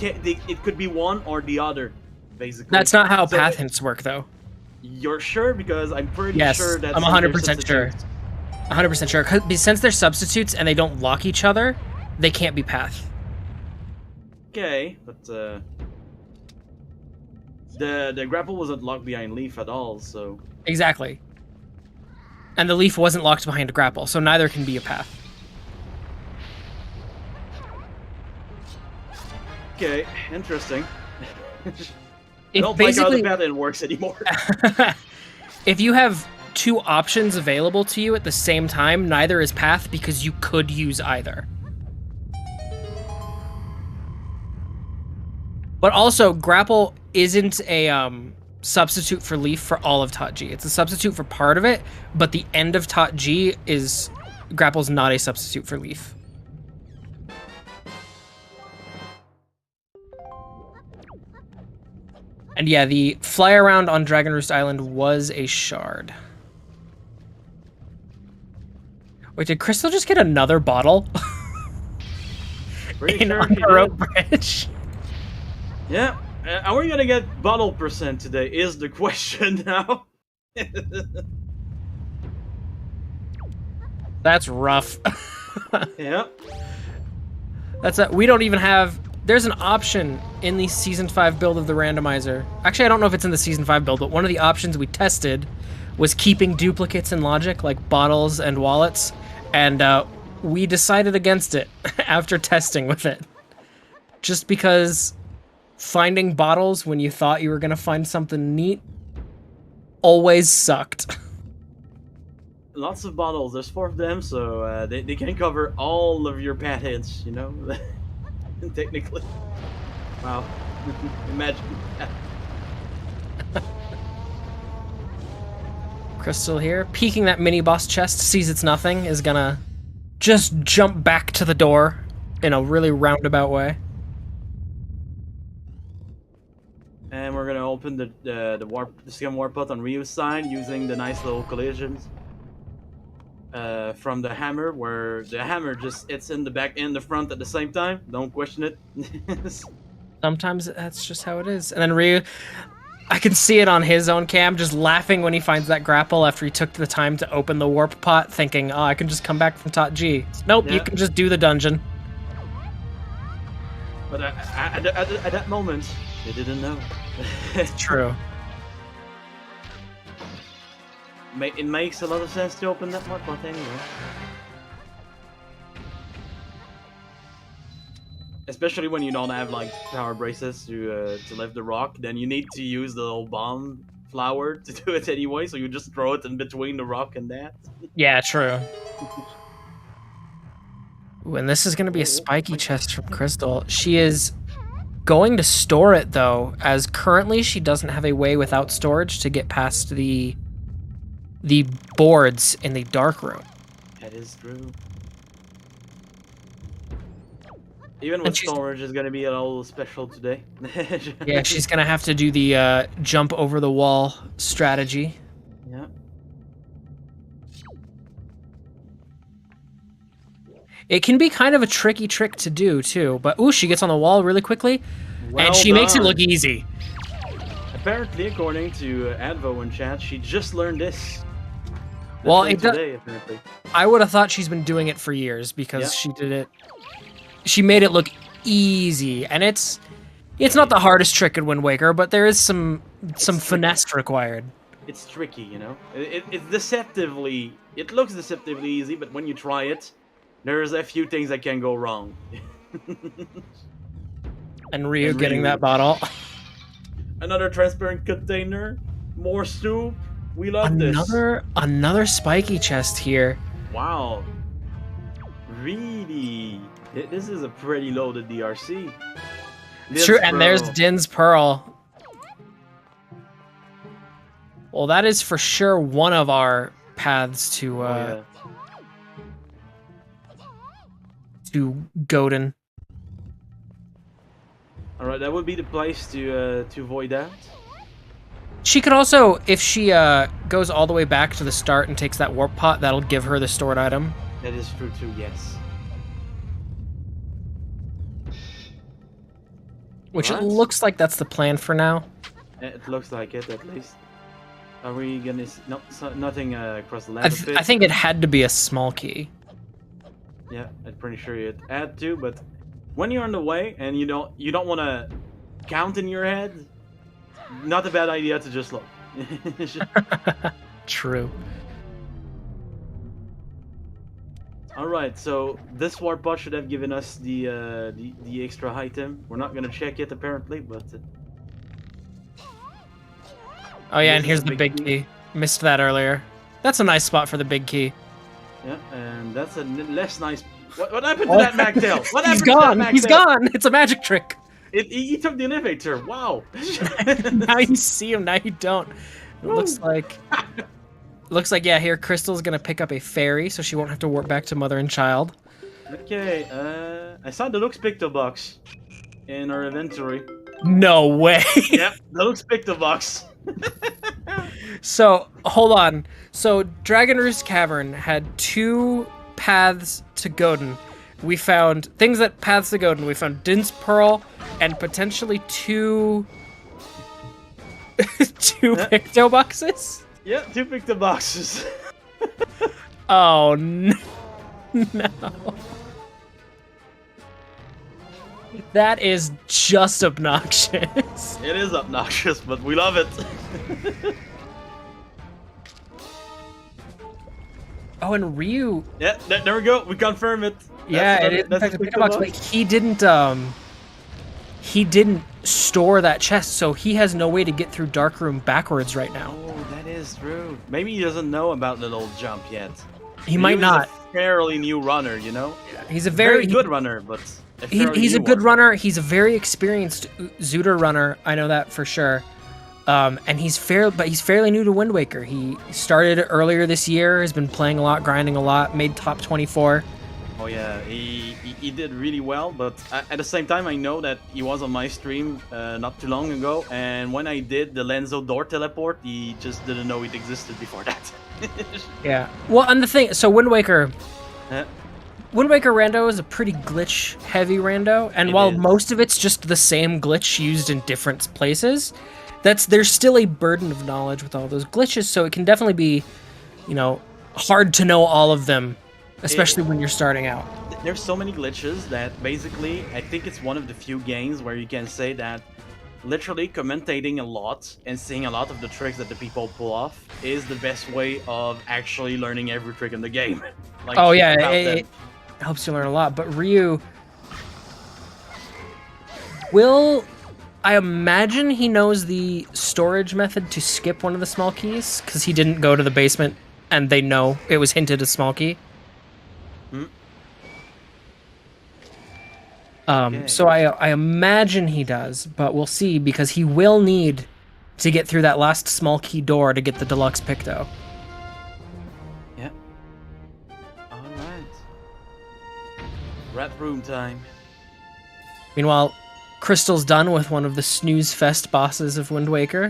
could be one or the other, basically. That's not how path hints work, though. You're sure? Because I'm pretty sure that. I'm 100% sure. 100% sure. Since they're substitutes and they don't lock each other, they can't be path. Okay, but the grapple wasn't locked behind leaf at all, so. Exactly. And the leaf wasn't locked behind a grapple, so neither can be a path. Okay, interesting. I don't like how the pattern works anymore. If you have 2 options available to you at the same time, neither is path because you could use either. But also, grapple isn't a substitute for leaf for all of Tot G. It's a substitute for part of it, but the end of Tot G is grapple's not a substitute for leaf. And yeah, the fly around on Dragon Roost Island was a shard. Wait, did Crystal just get another bottle? Pretty sure on the rope bridge? Yeah. Are we gonna get bottle percent today is the question now. That's rough. Yep. We don't even have. There's an option in the Season 5 build of the randomizer. Actually, I don't know if it's in the Season 5 build, but one of the options we tested was keeping duplicates in logic, like bottles and wallets, and we decided against it after testing with it. Just because finding bottles when you thought you were going to find something neat always sucked. Lots of bottles. There's 4 of them, so they can cover all of your pad hits, you know? Technically. Wow. Imagine that. Crystal here, peeking that mini boss chest, sees it's nothing, is gonna just jump back to the door in a really roundabout way. And we're gonna open the second warp pot on Ryu's side using the nice little collisions from the hammer, where the hammer just hits in the back and the front at the same time. Don't question it. Sometimes that's just how it is. And then Ryu, I can see it on his own cam, just laughing when he finds that grapple after he took the time to open the warp pot, thinking, oh, I can just come back from top G. Nope, Yeah. you can just do the dungeon. But at that moment, they didn't know. True. It makes a lot of sense to open that warp pot anyway. Especially when you don't have like power braces to lift the rock, then you need to use the little bomb flower to do it anyway. So you just throw it in between the rock and that. Yeah, true. Ooh, and this is going to be a spiky chest from Crystal. She is going to store it though, as currently she doesn't have a way without storage to get past the boards in the dark room. That is true. Even with storage is gonna be a little special today. Yeah, she's gonna have to do the jump over the wall strategy. Yeah. It can be kind of a tricky trick to do too, but ooh, she gets on the wall really quickly, Well and she makes it done. look easy. Apparently, according to Advo in chat, she just learned this. Well, Literally it does. today, apparently. I would have thought she's been doing it for years because Yeah. she did it. She made it look easy, and it's not the hardest trick in Wind Waker, but there is some finesse required. It's tricky, you know. It's deceptively. It looks deceptively easy, but when you try it, there's a few things that can go wrong. And Ryu And getting Ryu. that bottle. Another transparent container, more soup. We love this. Another spiky chest here. Wow. Really? This is a pretty loaded DRC. It's true, and there's Pearl. Din's Pearl. Well, that is for sure one of our paths to to Godin. All right, that would be the place to avoid that. She could also, if she goes all the way back to the start and takes that warp pot, that'll give her the stored item. That is true too. Yes. Which Right. it looks like that's the plan for now. It looks like it, at least. Are we gonna? No, nothing across the I lava pit. think it had to be a small key. Yeah, I'm pretty sure you'd add to, but when you're on the way and you don't want to count in your head, not a bad idea to just look. True. All right, so this warp bot should have given us the extra item. We're not gonna check it apparently, but Oh yeah, This and is here's the the big big key. key. Missed that earlier. That's a nice spot for the big key. yeah, and that's a less nice. What happened to that Magtail? What He's happened gone. to that He's Magtail? gone. It's a magic trick. He took the elevator. Wow. Now you see him. Now you don't. It looks like yeah. Here, Crystal's gonna pick up a fairy, so she won't have to warp back to mother and child. Okay, I saw the Lux Picto box in our inventory. No way. Yep, the Lux Picto box. So hold on. So Dragon Roost Cavern had 2 paths to Godin. We found things that paths to Godin. We found Din's Pearl and potentially 2 Picto boxes. Yeah, 2 Picto boxes. Oh, no. No. That is just obnoxious. It is obnoxious, but we love it. Oh, and Ryu. Yeah, there we go. We confirm it. Yeah, it is in fact a pick box, but he didn't store that chest, so he has no way to get through Dark Room backwards right now. Oh, that is true. Maybe he doesn't know about the little jump yet. He might not. A fairly new runner, you know. He's a very good runner, but he's a good runner. He's a very experienced Zooter runner. I know that for sure. And he's fairly new to Wind Waker. He started earlier this year. Has been playing a lot, grinding a lot. Made top 24. Oh yeah, he did really well. But at the same time, I know that he was on my stream not too long ago. And when I did the Lenzo door teleport, he just didn't know it existed before that. Yeah. Well, and the thing, so Wind Waker rando is a pretty glitch-heavy rando, and while most of it's just the same glitch used in different places, there's still a burden of knowledge with all those glitches, so it can definitely be, hard to know all of them, especially when you're starting out. There's so many glitches that basically, I think it's one of the few games where you can say that literally commentating a lot and seeing a lot of the tricks that the people pull off is the best way of actually learning every trick in the game. Like, oh yeah, it helps you learn a lot. But Ryu I imagine he knows the storage method to skip one of the small keys, because he didn't go to the basement and they know it was hinted a small key. Okay. So I imagine he does, but we'll see, because he will need to get through that last small key door to get the deluxe Picto. Yeah. Alright. Rat room time. Meanwhile, Crystal's done with one of the snooze fest bosses of Wind Waker.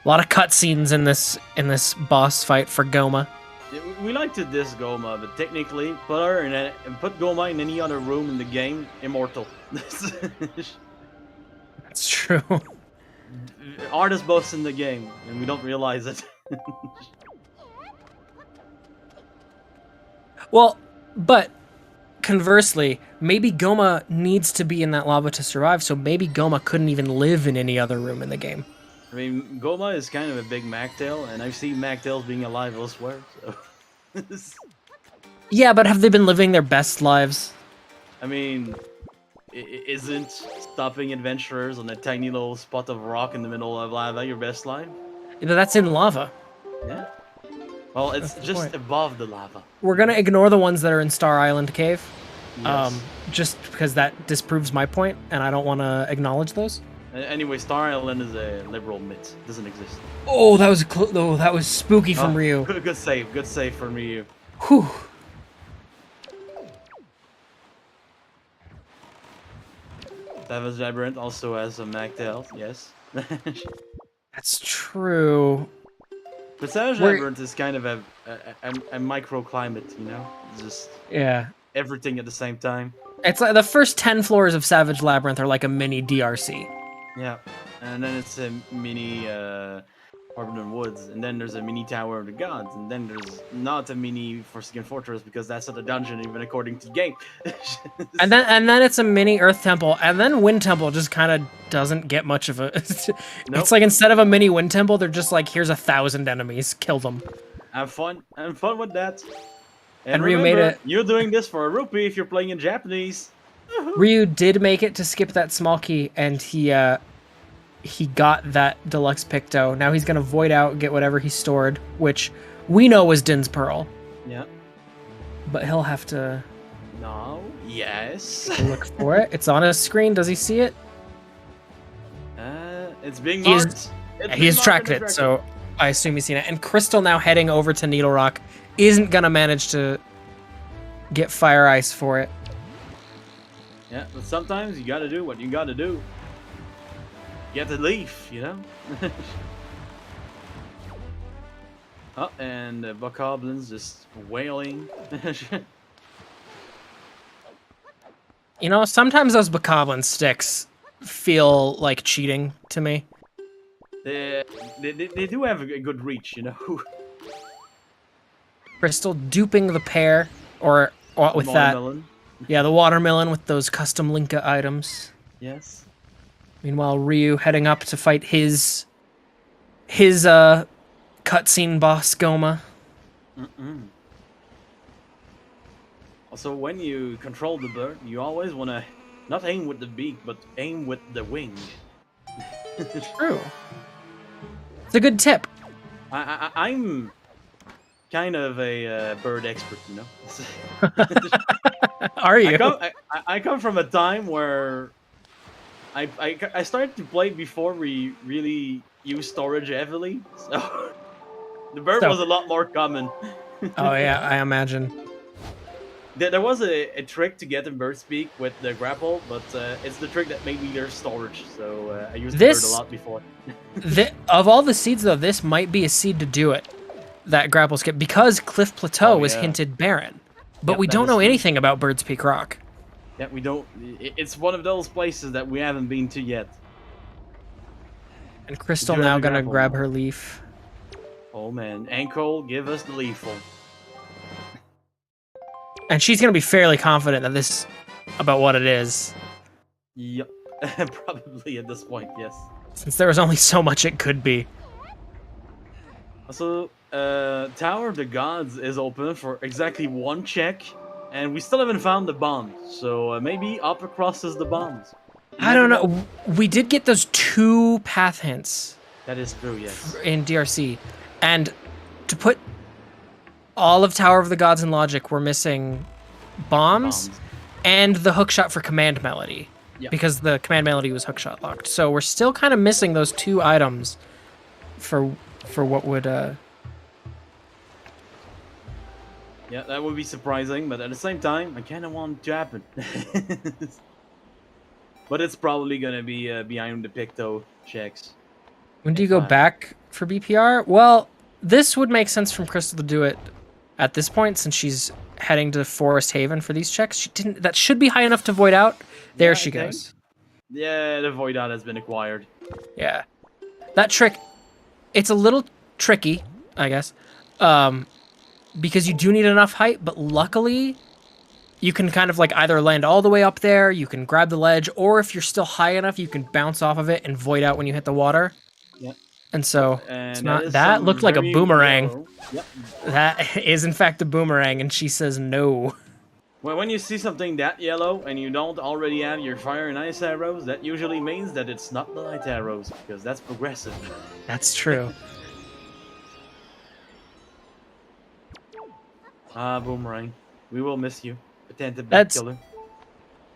A lot of cutscenes in this boss fight for Goma. Yeah, we like to diss Goma, but technically, put Goma in any other room in the game, immortal. That's true. Hardest boss in the game, and we don't realize it. Well, but conversely, maybe Goma needs to be in that lava to survive, so maybe Goma couldn't even live in any other room in the game. I mean, Goma is kind of a big Magtail, and I've seen Magtails being alive elsewhere, so... Yeah, but have they been living their best lives? I mean, isn't stopping adventurers on a tiny little spot of rock in the middle of lava your best life? Yeah, but that's in lava. Yeah. Well, it's just point. above the lava. We're gonna ignore the ones that are in Star Island Cave. Yes. Just because that disproves my point, and I don't want to acknowledge those. Anyway, Star Island is a liberal myth. It doesn't exist. Oh, that was spooky from Ryu. Good save from Ryu. Whew. Savage Labyrinth also has some Magtails, yes. That's true. But Savage Labyrinth is kind of a microclimate, you know? It's just everything at the same time. It's like the first 10 floors of Savage Labyrinth are like a mini DRC. Yeah, and then it's a mini Forbidden Woods, and then there's a mini Tower of the Gods, and then there's not a mini Forsaken Fortress because that's not a dungeon even according to the game. and then it's a mini Earth Temple, and then Wind Temple just kind of doesn't get much of a... Nope. It's like instead of a mini Wind Temple, they're just like, here's 1,000 enemies, kill them. Have fun with that. And remember, Ryu made it. You're doing this for a rupee if you're playing in Japanese. Ryu did make it to skip that small key, and he got that deluxe Picto. Now he's gonna void out, get whatever he stored, which we know was Din's Pearl. Yeah. But he'll have to... No. Yes. look for it. It's on his screen. Does he see it? It's being marked. He has tracked it, so I assume he's seen it. And Crystal now heading over to Needle Rock isn't gonna manage to get Fire Ice for it. Yeah, but sometimes you gotta do what you gotta do. Get the leaf, you know? Oh, and the Bokoblins just wailing. You know, sometimes those Bokoblin sticks feel like cheating to me. They do have a good reach, you know? Crystal duping the pear, or with that. Watermelon. Yeah, the watermelon with those custom Linka items. Yes. Meanwhile, Ryu heading up to fight his cutscene boss Goma. Also, when you control the bird, you always want to not aim with the beak, but aim with the wing. True. It's a good tip. I'm kind of a bird expert, you know. Are you? I come from a time where I started to play before we really used storage heavily, so the bird was a lot more common. Oh yeah, I imagine. There was a trick to get the bird speak with the grapple, but it's the trick that made me learn storage, so I used the bird a lot before. Of all the seeds, though, this might be a seed to do it, that grapple skip, because Cliff Plateau was hinted barren. But we don't know anything about Bird's Peak Rock. Yeah, we don't. It's one of those places that we haven't been to yet. And Crystal now gonna grab her leaf. Oh man, Ankle, give us the leafle. And she's gonna be fairly confident that about what it is. Yep, probably at this point, yes. Since there was only so much it could be. Also, Tower of the Gods is open for exactly one check, and we still haven't found the bombs. So maybe up across is the bombs. I don't know. We did get those 2 path hints. That is true, yes. In DRC, and to put all of Tower of the Gods in logic, we're missing bombs. And the hookshot for Command Melody. Yep. Because the Command Melody was hookshot locked. So we're still kind of missing those 2 items for what would... Yeah, that would be surprising, but at the same time, I kind of want it to happen. But it's probably going to be behind the Picto checks. When do you go back for BPR? Well, this would make sense from Crystal to do it at this point, since she's heading to Forest Haven for these checks. She didn't. That should be high enough to void out. There she goes. Yeah, the void out has been acquired. Yeah, that trick. It's a little tricky, I guess, because you do need enough height. But luckily, you can kind of like either land all the way up there, you can grab the ledge, or if you're still high enough, you can bounce off of it and void out when you hit the water. Yep. And so it's not that looked like a boomerang. Yellow. Yep. That is in fact a boomerang, and she says no. Well, when you see something that yellow and you don't already have your fire and ice arrows, that usually means that it's not the light arrows, because that's progressive. That's true. Boomerang. We will miss you. Attentive killer.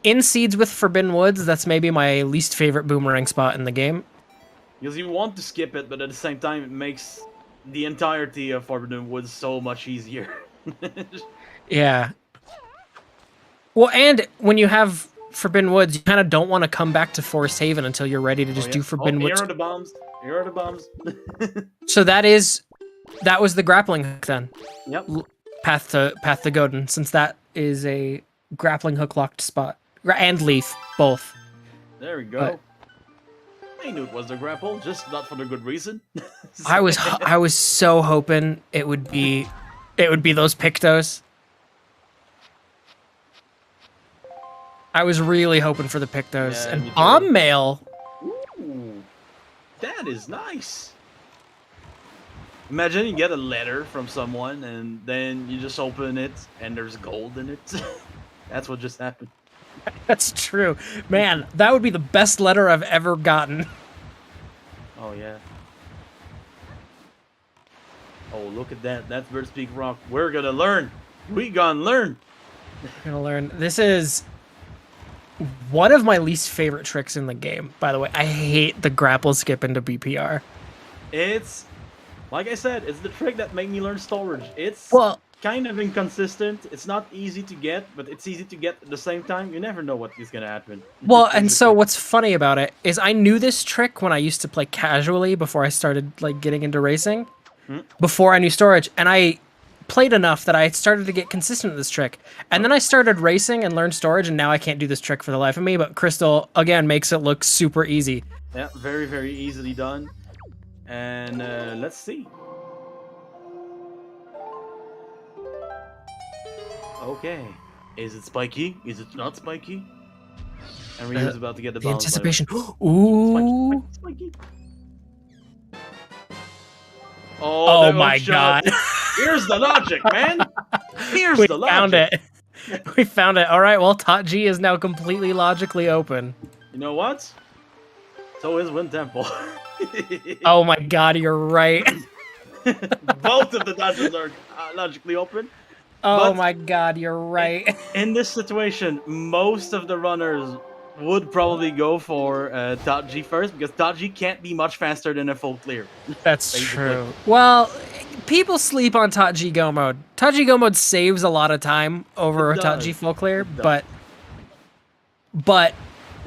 In Seeds with Forbidden Woods, that's maybe my least favorite boomerang spot in the game. Because you want to skip it, but at the same time, it makes the entirety of Forbidden Woods so much easier. Yeah. Well, and when you have Forbidden Woods, you kind of don't want to come back to Forest Haven until you're ready to just do Forbidden Woods. Here are the bombs. Here are the bombs. So that was the grappling hook then. Yep. Path to Godin, since that is a grappling hook locked spot. And Leaf, both. There we go. I knew it was the grapple, just not for the good reason. I was so hoping it would be those Pictos. I was really hoping for the Pictos. And Bomb Mail. Ooh, that is nice. Imagine you get a letter from someone and then you just open it and there's gold in it. That's what just happened. That's true. Man, that would be the best letter I've ever gotten. Oh, yeah. Oh, look at that. That's Bird's Peak Rock. We're gonna learn. We gonna learn. We're gonna learn. This is one of my least favorite tricks in the game, by the way. I hate the grapple skip into BPR. It's, like I said, it's the trick that made me learn storage. It's kind of inconsistent. It's not easy to get, but it's easy to get at the same time. You never know what is gonna happen. Well, and so what's funny about it is I knew this trick when I used to play casually before I started like getting into racing, before I knew storage, and I played enough that I started to get consistent with this trick. And then I started racing and learned storage, and now I can't do this trick for the life of me, but Crystal, again, makes it look super easy. Yeah, very, very easily done. And let's see. Okay. Is it spiky? Is it not spiky? And Ryu's about to get the The balance. anticipation. Ooh. Spiky. Oh the my hook god. shot. Here's the logic, man. Here's We the found logic. it. We found it. All right, well, Tachi is now completely logically open. You know what? So is Wind Temple. Oh my god, you're right. Both of the dungeons are logically open. Oh But- my god, you're right. In this situation, most of the runners would probably go for Tachi first, because Tachi can't be much faster than a full clear. That's Basically. true. Well, people sleep on Tachi Go mode. Tachi Go mode saves a lot of time over It does. Tachi full clear, It does. but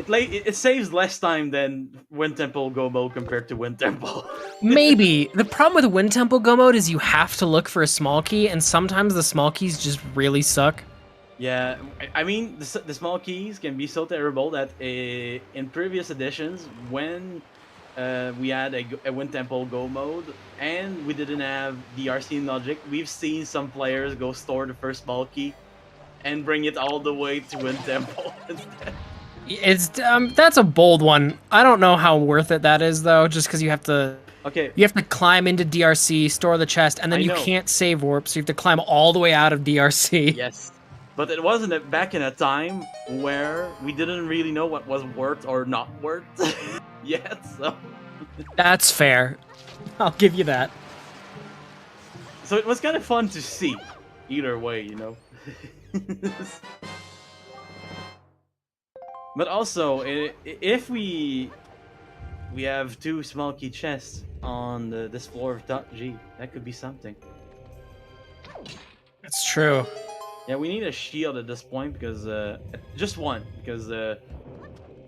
It saves less time than Wind Temple Go mode compared to Wind Temple. maybe. The problem with Wind Temple Go mode is you have to look for a small key, and sometimes the small keys just really suck. Yeah, I mean, the small keys can be so terrible that in previous editions, when we had a Wind Temple Go mode and we didn't have DRC logic, we've seen some players go store the first small key and bring it all the way to Wind Temple instead. It's that's a bold one. I don't know how worth it that is though, just because you have to Okay, climb into DRC, store the chest, and then I you know. can't save warp, so you have to climb all the way out of DRC. yes. But it wasn't back in a time where we didn't really know what was worth or not worth yet, so... That's fair. I'll give you that. So it was kind of fun to see, either way, you know? But also, if we have two small key chests on this floor of .G, that could be something. That's true. Yeah, we need a shield at this point because just one, because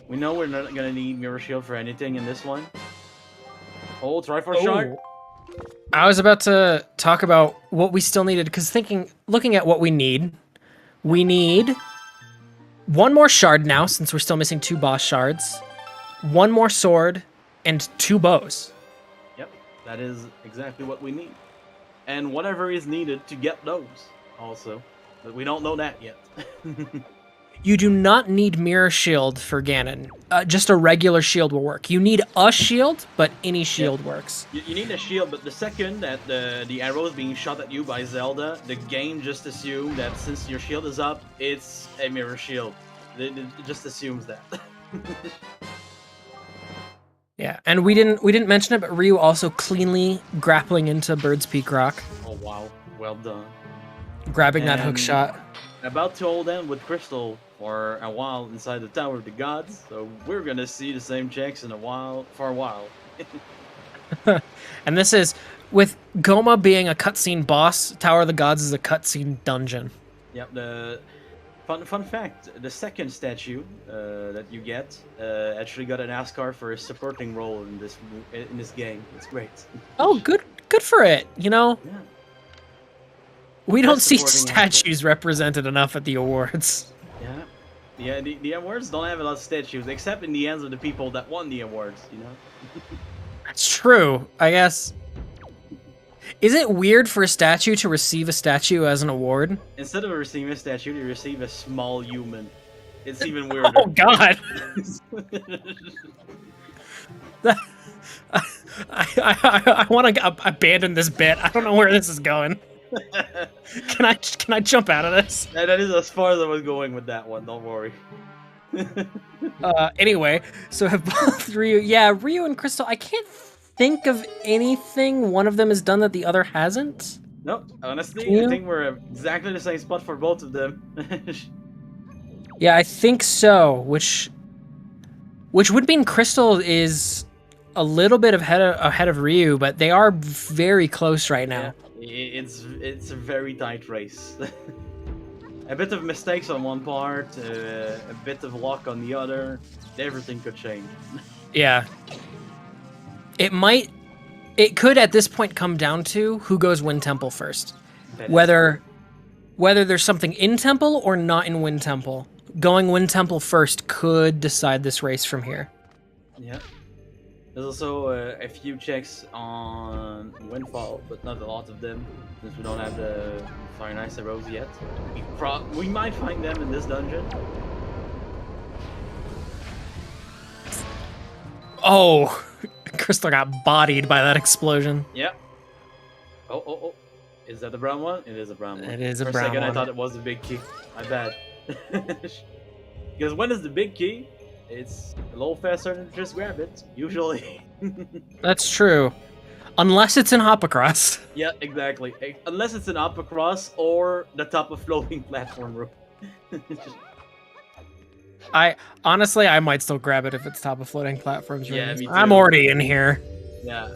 we know we're not gonna need mirror shield for anything in this one. Oh, Triforce shot. I was about to talk about what we still needed, because looking at what we need one more shard now, since we're still missing 2 boss shards, 1 more sword, and 2 bows. Yep, that is exactly what we need, and whatever is needed to get those also, but we don't know that yet. You do not need mirror shield for Ganon. Just a regular shield will work. You need a shield, but any shield works. You need a shield, but the second that the arrow is being shot at you by Zelda, the game just assumes that since your shield is up, it's a mirror shield. It just assumes that. Yeah, and we didn't mention it, but Ryu also cleanly grappling into Bird's Peak Rock, Oh wow, well done. grabbing that hook And- shot. About to hold in with Crystal for a while inside the Tower of the Gods, so we're gonna see the same checks for a while. And this is, with Goma being a cutscene boss, Tower of the Gods is a cutscene dungeon. Yep, the fun fact, the second statue that you get actually got an NASCAR for a supporting role in this game. It's great. Oh, good for it. You know, Yeah. we don't Best see supporting actor. statues represented enough at the awards. Yeah, the awards don't have a lot of statues, except in the hands of the people that won the awards, you know? That's true, I guess. Is it weird for a statue to receive a statue as an award? Instead of receiving a statue, you receive a small human. It's even weirder. Oh god. I want to abandon this bit. I don't know where this is going. Can I jump out of this? That is as far as I was going with that one, don't worry. Anyway, so have both Ryu and Crystal, I can't think of anything one of them has done that the other hasn't. No, honestly, Yeah. I think we're exactly the same spot for both of them. Yeah, I think so, which would mean Crystal is a little bit ahead of Ryu, but they are very close right now. Yeah, it's a very tight race. A bit of mistakes on one part, a bit of luck on the other. Everything could change. Yeah. It could at this point come down to who goes Wind Temple first. Whether there's something in Temple or not in Wind Temple. Going Wind Temple first could decide this race from here. Yeah. There's also a few checks on Windfall, but not a lot of them, since we don't have the Fire and Ice arrows yet. We might find them in this dungeon. Oh, Crystal got bodied by that explosion. Yep. Oh. Is that the brown one? It is a brown one. It is a For brown a second, one. I thought it was the big key. My bad. Because when it's the big key, it's a little faster than just grab it, usually. That's true. Unless it's in Hop Across. Yeah, exactly. Unless it's an up across or the top of floating platform room. Honestly, I might still grab it if it's top of floating platforms. Yeah, me too. I'm already in here. Yeah.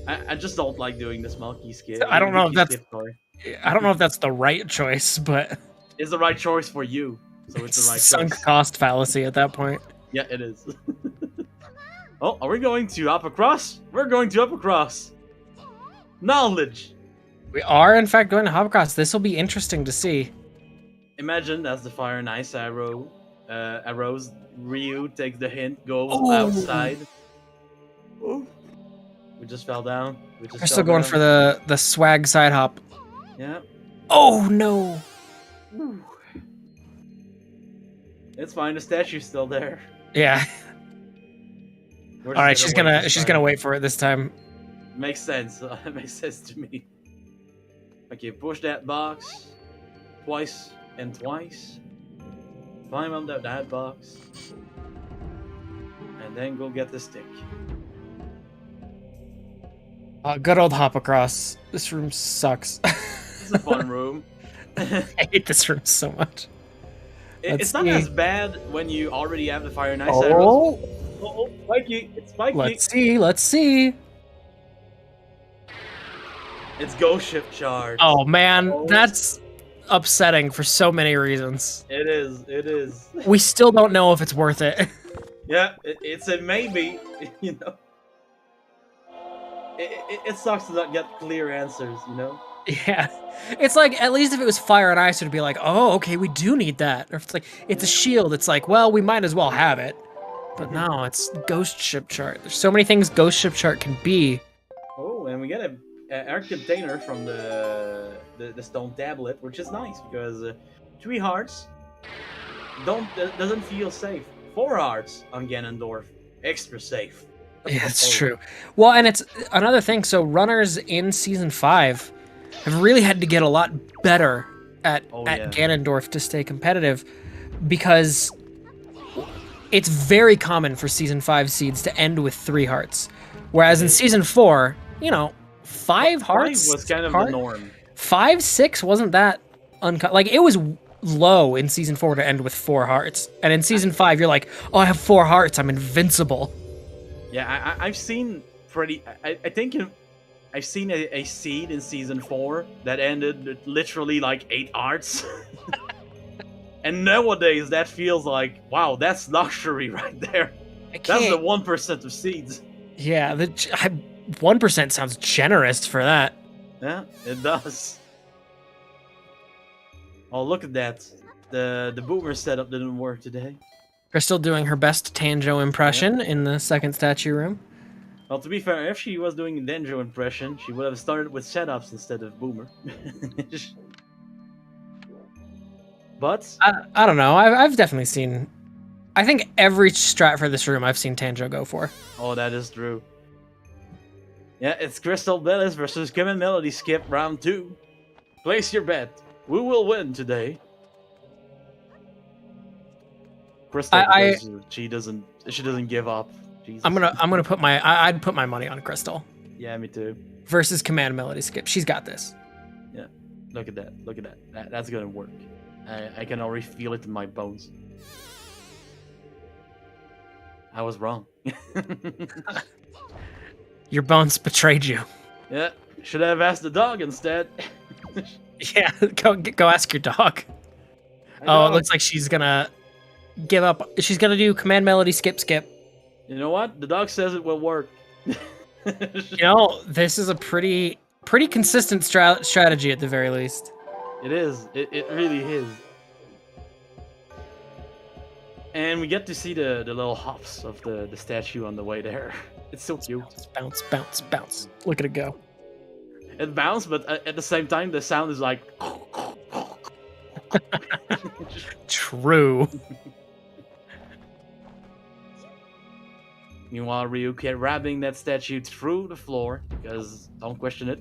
I just don't like doing the small key skip. I don't know if that's skip, sorry. I don't know if that's the right choice, but It's the right choice for you. So it's the right sunk choice. cost fallacy at that point. Yeah, it is. Oh, are we going to up across? We're going to up across. Knowledge. We are in fact going to Hop Across. This will be interesting to see. Imagine that's the Fire and Ice arrow. Arrows. Ryu takes the hint, goes Oh. outside. Oh. We just fell down. We're still going for the swag side hop. Yeah. Oh no! It's fine. The statue's still there. Yeah. We're All right, just she's wait gonna this wait for it this time. time. Makes sense. It makes sense to me. Okay, push that box twice and twice. Climb on that box, and then go get the stick. Good old Hop Across. This room sucks. It's a fun room. I hate this room so much. It's not see. as bad when you already have the Fire and Ice arrows. Oh, spiky! It's spiky! Let's see. It's Ghost Ship Charge. Oh man, Oh. that's upsetting for so many reasons. It is. We still don't know if it's worth it. Yeah, it's a maybe, you know. It sucks to not get clear answers, you know? Yeah. It's like, at least if it was Fire and Ice, it'd be like, oh, okay, we do need that. Or if it's like, it's a shield, it's like, well, we might as well have it. But no, it's Ghost Ship Chart. There's so many things Ghost Ship Chart can be. Oh, and we get a air container from the stone tablet, which is nice because 3 hearts doesn't feel safe. 4 hearts on Ganondorf, extra safe. Yeah, it's true. Well, and it's another thing. So runners in Season 5 have really had to get a lot better at Yeah. Ganondorf to stay competitive because it's very common for Season 5 seeds to end with 3 hearts. Whereas in Season 4, you know, 5 hearts 5 was kind of the norm. 5, 6 wasn't that like it was low in Season 4 to end with 4 hearts. And in Season 5, you're like, oh, I have 4 hearts, I'm invincible. Yeah, I've seen I think I've seen a seed in Season 4 that ended with literally like 8 hearts. And nowadays that feels like, wow, that's luxury right there. That's the 1% of seeds. Yeah, 1% sounds generous for that. Yeah, it does. Oh, look at that. The boomer setup didn't work today. Crystal doing her best Tanjo impression in the second statue room. Well, to be fair, if she was doing a Denjo impression, she would have started with setups instead of boomer. But I don't know. I've definitely seen. I think every strat for this room I've seen Tanjo go for. oh, that is true. Yeah, it's CrystalBellis versus Kim and Melody Skip round 2. Place your bet. Who will win today? Crystal, because she doesn't give up. Jesus. I'm gonna put I'd put my money on Crystal Yeah, me too. versus Command Melody Skip. She's got this. Yeah, look at that. Look at that. That's gonna work. I can already feel it in my bones. I was wrong. Your bones betrayed you. Yeah, should have asked the dog instead. Yeah, go ask your dog. Oh, it looks like she's gonna give up. She's gonna do Command Melody Skip. You know what? The dog says it will work. You know, this is a pretty consistent strategy at the very least. It is. It really is. And we get to see the little hops of the statue on the way there. It's so cute. Bounce, bounce, bounce. Look at it go. It bounced, but at the same time, the sound is like. True. Meanwhile, Ryu kept grabbing that statue through the floor, because don't question it.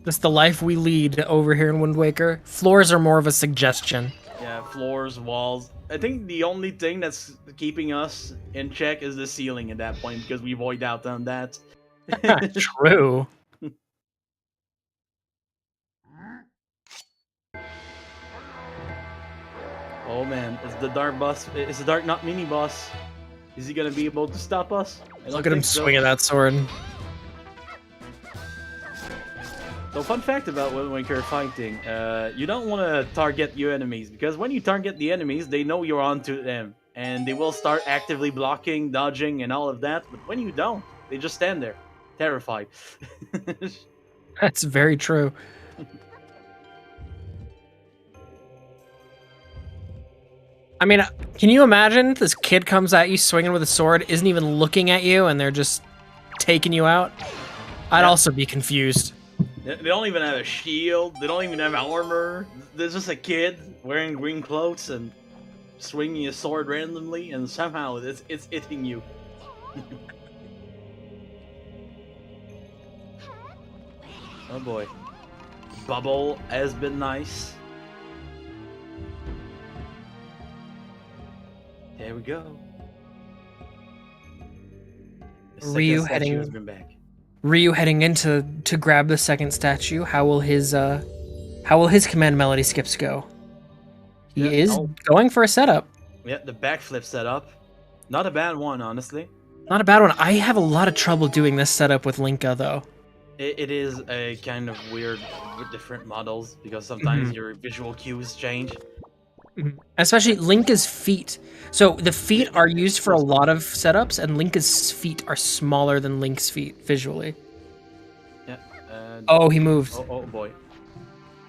Just the life we lead over here in Wind Waker. Floors are more of a suggestion. Yeah, floors, walls. I think the only thing that's keeping us in check is the ceiling at that point, because we void out on that. True. Oh man, it's the dark boss. It's the dark not mini boss. Is he gonna be able to stop us? I don't Look at him think so. swinging that sword. So fun fact about when you're fighting, you don't want to target your enemies, because when you target the enemies, they know you're onto them, and they will start actively blocking, dodging, and all of that. But when you don't, they just stand there, terrified. That's very true. I mean, can you imagine this kid comes at you swinging with a sword, isn't even looking at you, and they're just taking you out? I'd also be confused. They don't even have a shield. They don't even have armor. There's just a kid wearing green clothes and swinging a sword randomly, and somehow it's hitting you. Oh boy. Bubble has been nice. There we go. The second Ryu statue heading- has been back. Ryu heading in to grab the second statue. How will his command melody skips go? He is going for a setup. Yeah, the backflip setup. Not a bad one, honestly. Not a bad one. I have a lot of trouble doing this setup with Linka though. It is a kind of weird with different models, because sometimes your visual cues change. Especially Linka's feet. So the feet are used for a lot of setups, and Linka's feet are smaller than Link's feet visually. Yeah. Oh, he moved. Oh boy.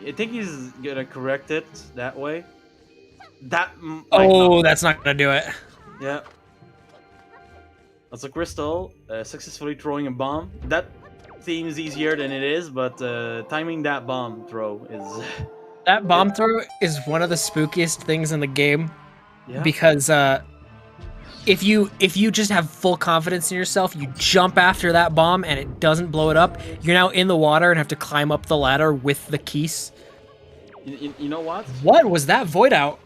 I think he's gonna correct it that way. That. That's not gonna do it. Yeah. That's a crystal successfully throwing a bomb. That seems easier than it is, but timing that bomb throw is. That bomb throw is one of the spookiest things in the game, Yeah. because if you just have full confidence in yourself, you jump after that bomb and it doesn't blow it up. You're now in the water and have to climb up the ladder with the keys. You know what? What was that void out?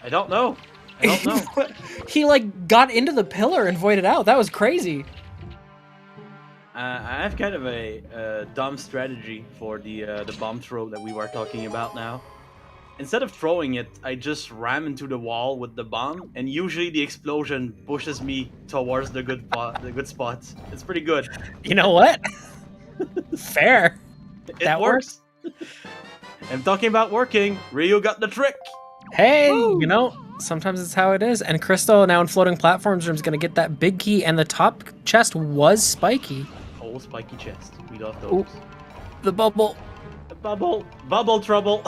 I don't know. I don't know. He like got into the pillar and voided out. That was crazy. I have kind of a dumb strategy for the bomb throw that we were talking about now. Instead of throwing it, I just ram into the wall with the bomb, and usually the explosion pushes me towards the good spot. It's pretty good. You know what? Fair. It works. I'm talking about working. Ryu got the trick. Hey, Woo! you know, sometimes it's how it is. And Crystal now in floating platforms room is gonna get that big key, and the top chest was spiky. Oh, spiky chest. We love those. Ooh. The bubble. Bubble trouble.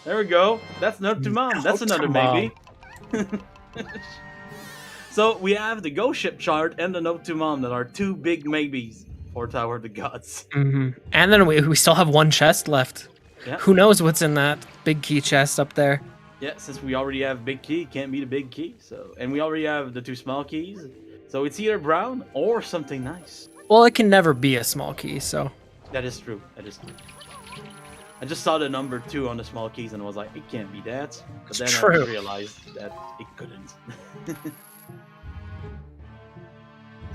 There we go. That's not to mom. That's another maybe. So we have the ghost ship chart and the note to mom that are two big maybes for Tower of the Gods. And then we still have one chest left. Yeah. Who knows what's in that big key chest up there? Yeah, since we already have big key, can't be the big key. So, and we already have the two small keys. So it's either brown or something nice. Well, it can never be a small key, so. That is true. That is true. I just saw the number 2 on the small keys and I was like, it can't be that. But then true. I realized that it couldn't.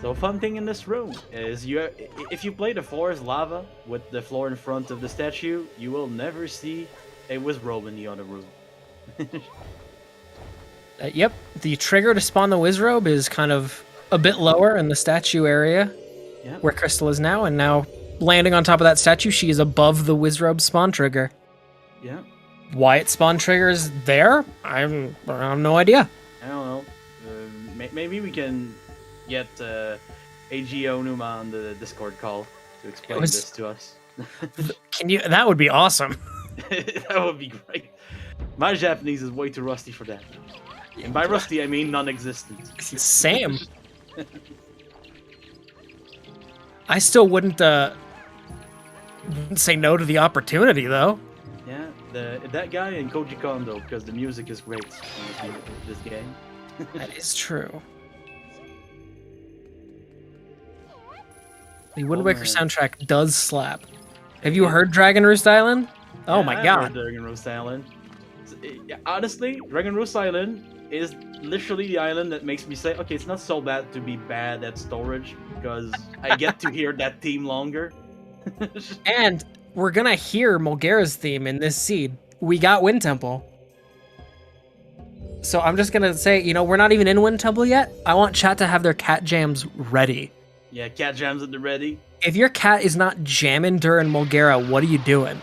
So fun thing in this room is if you play the floor as lava with the floor in front of the statue, you will never see a wizrobe in the other room. Yep, the trigger to spawn the wizrobe is kind of a bit lower in the statue area, where Crystal is now, and now landing on top of that statue, she is above the wizrobe spawn trigger. Yeah. Why it spawn triggers there? I have no idea. I don't know. Maybe we can get AGO Numa on the Discord call to explain this to us. Can you? That would be awesome. That would be great. My Japanese is way too rusty for that. And by rusty, I mean non-existent. Same. I still wouldn't say no to the opportunity, though. Yeah, that guy and Koji Kondo, because the music is great in this game. That is true. The Wind Waker soundtrack does slap. Have you heard Dragon Roost Island? Oh Yeah, my I've god. heard Dragon Roost Island. Honestly, Dragon Roost Island is literally the island that makes me say, okay, it's not so bad to be bad at storage, because I get to hear that theme longer. And we're gonna hear Mulgara's theme in this seed. We got Wind Temple. So I'm just gonna say, you know, we're not even in Wind Temple yet. I want chat to have their cat jams ready. Yeah, cat jams at the ready. If your cat is not jamming during Mulgara, what are you doing?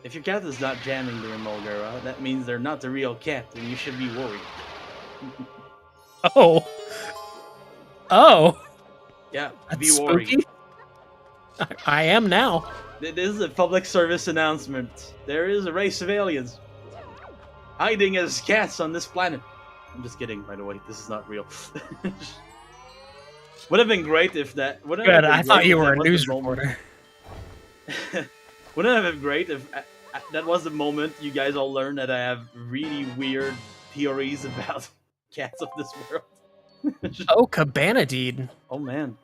If your cat is not jamming during Mulgara, that means they're not the real cat, and you should be worried. Oh. Oh. Yeah, That's be worried. spooky. I am now. This is a public service announcement. There is a race of aliens hiding as cats on this planet. I'm just kidding, by the way. This is not real. Would have been great if that. Good. I thought you were a news reporter. Wouldn't it have been great if that was the moment you guys all learned that I have really weird theories about cats of this world? Oh, Cabana Deed. Oh man.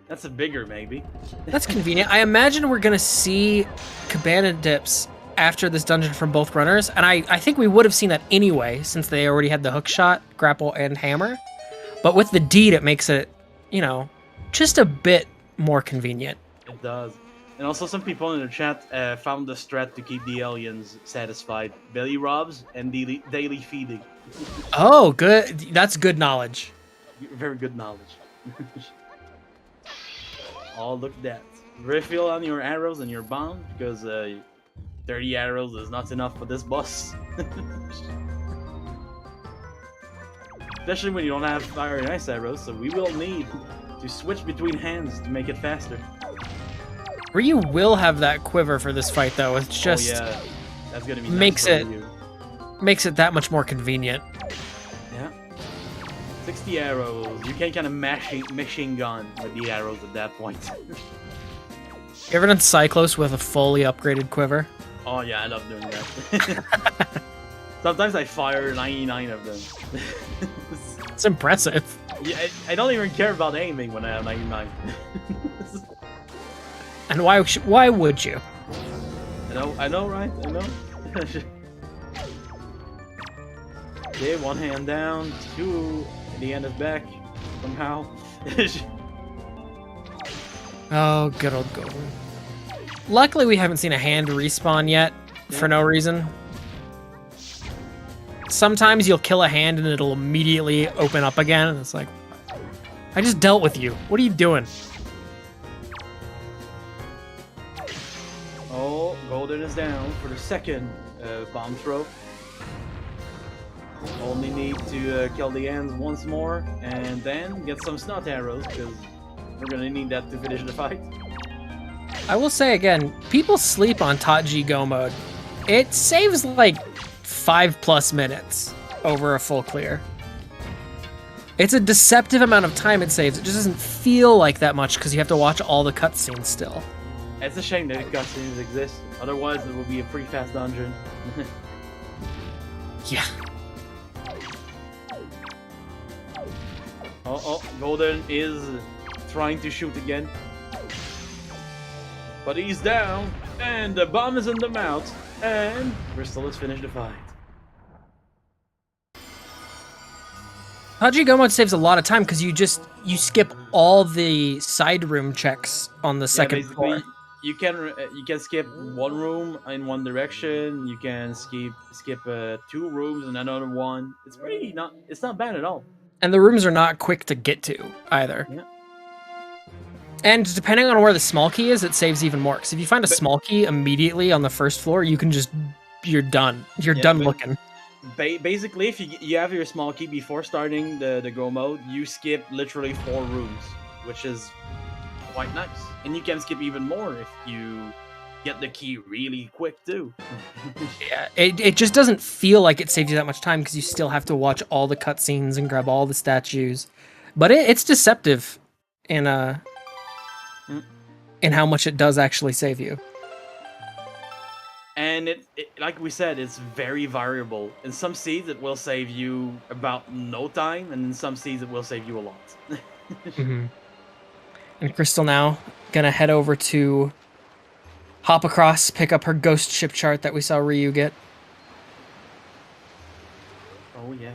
That's a bigger maybe. That's convenient. I imagine we're gonna see Cabana Dips after this dungeon from both runners, and I think we would have seen that anyway, since they already had the hook shot, grapple, and hammer. But with the deed, it makes it, you know, just a bit more convenient. It does. And also some people in the chat found the strat to keep the aliens satisfied. Belly rubs and daily feeding. Oh, good. That's good knowledge. Very good knowledge. Oh, look at that. Refill on your arrows and your bomb, because 30 arrows is not enough for this boss. Especially when you don't have fire and ice arrows, so we will need to switch between hands to make it faster. Ryu will have that quiver for this fight, though. It's just yeah, that's gonna be makes nice it makes it that much more convenient. Yeah. 60 arrows. You can kind of machine gun with the arrows at that point. You ever done Cyclos with a fully upgraded quiver? Oh yeah, I love doing that. Sometimes I fire 99 of them. It's impressive. Yeah, I don't even care about aiming when I have 99. And why would you? I know, right? I know. Okay, one hand down, two, and the end is back somehow. Oh, good old Golden. Luckily, we haven't seen a hand respawn yet, for no reason. Sometimes you'll kill a hand and it'll immediately open up again, and it's like, I just dealt with you. What are you doing? Oh, Golden is down for the second bomb throw. Only need to kill the ends once more, and then get some snot arrows, because we're gonna need that to finish the fight. I will say again, people sleep on Taji Go mode. It saves like 5+ minutes over a full clear. It's a deceptive amount of time it saves. It just doesn't feel like that much because you have to watch all the cutscenes still. It's a shame that cutscenes exist. Otherwise, it would be a pretty fast dungeon. Yeah. Oh, Golden is trying to shoot again. But he's down, and the bomb is in the mouth, and Crystal has finished the fight. Taji Go mode saves a lot of time because you skip all the side room checks on the second floor. You can skip one room in one direction. You can skip 2 rooms and another one. It's not bad at all. And the rooms are not quick to get to either. Yeah. And depending on where the small key is, it saves even more. Because if you find a small key immediately on the first floor, you can you're done. You're done looking. Basically, if you have your small key before starting the go mode, you skip literally 4 rooms, which is quite nice. And you can skip even more if you get the key really quick too. Yeah, it just doesn't feel like it saves you that much time because you still have to watch all the cutscenes and grab all the statues. But it's deceptive in how much it does actually save you. And it, like we said, it's very variable. In some seeds, it will save you about no time, and in some seeds, it will save you a lot. Mm-hmm. And Crystal now gonna head over to hop across, pick up her ghost ship chart that we saw Ryu get. Oh yeah,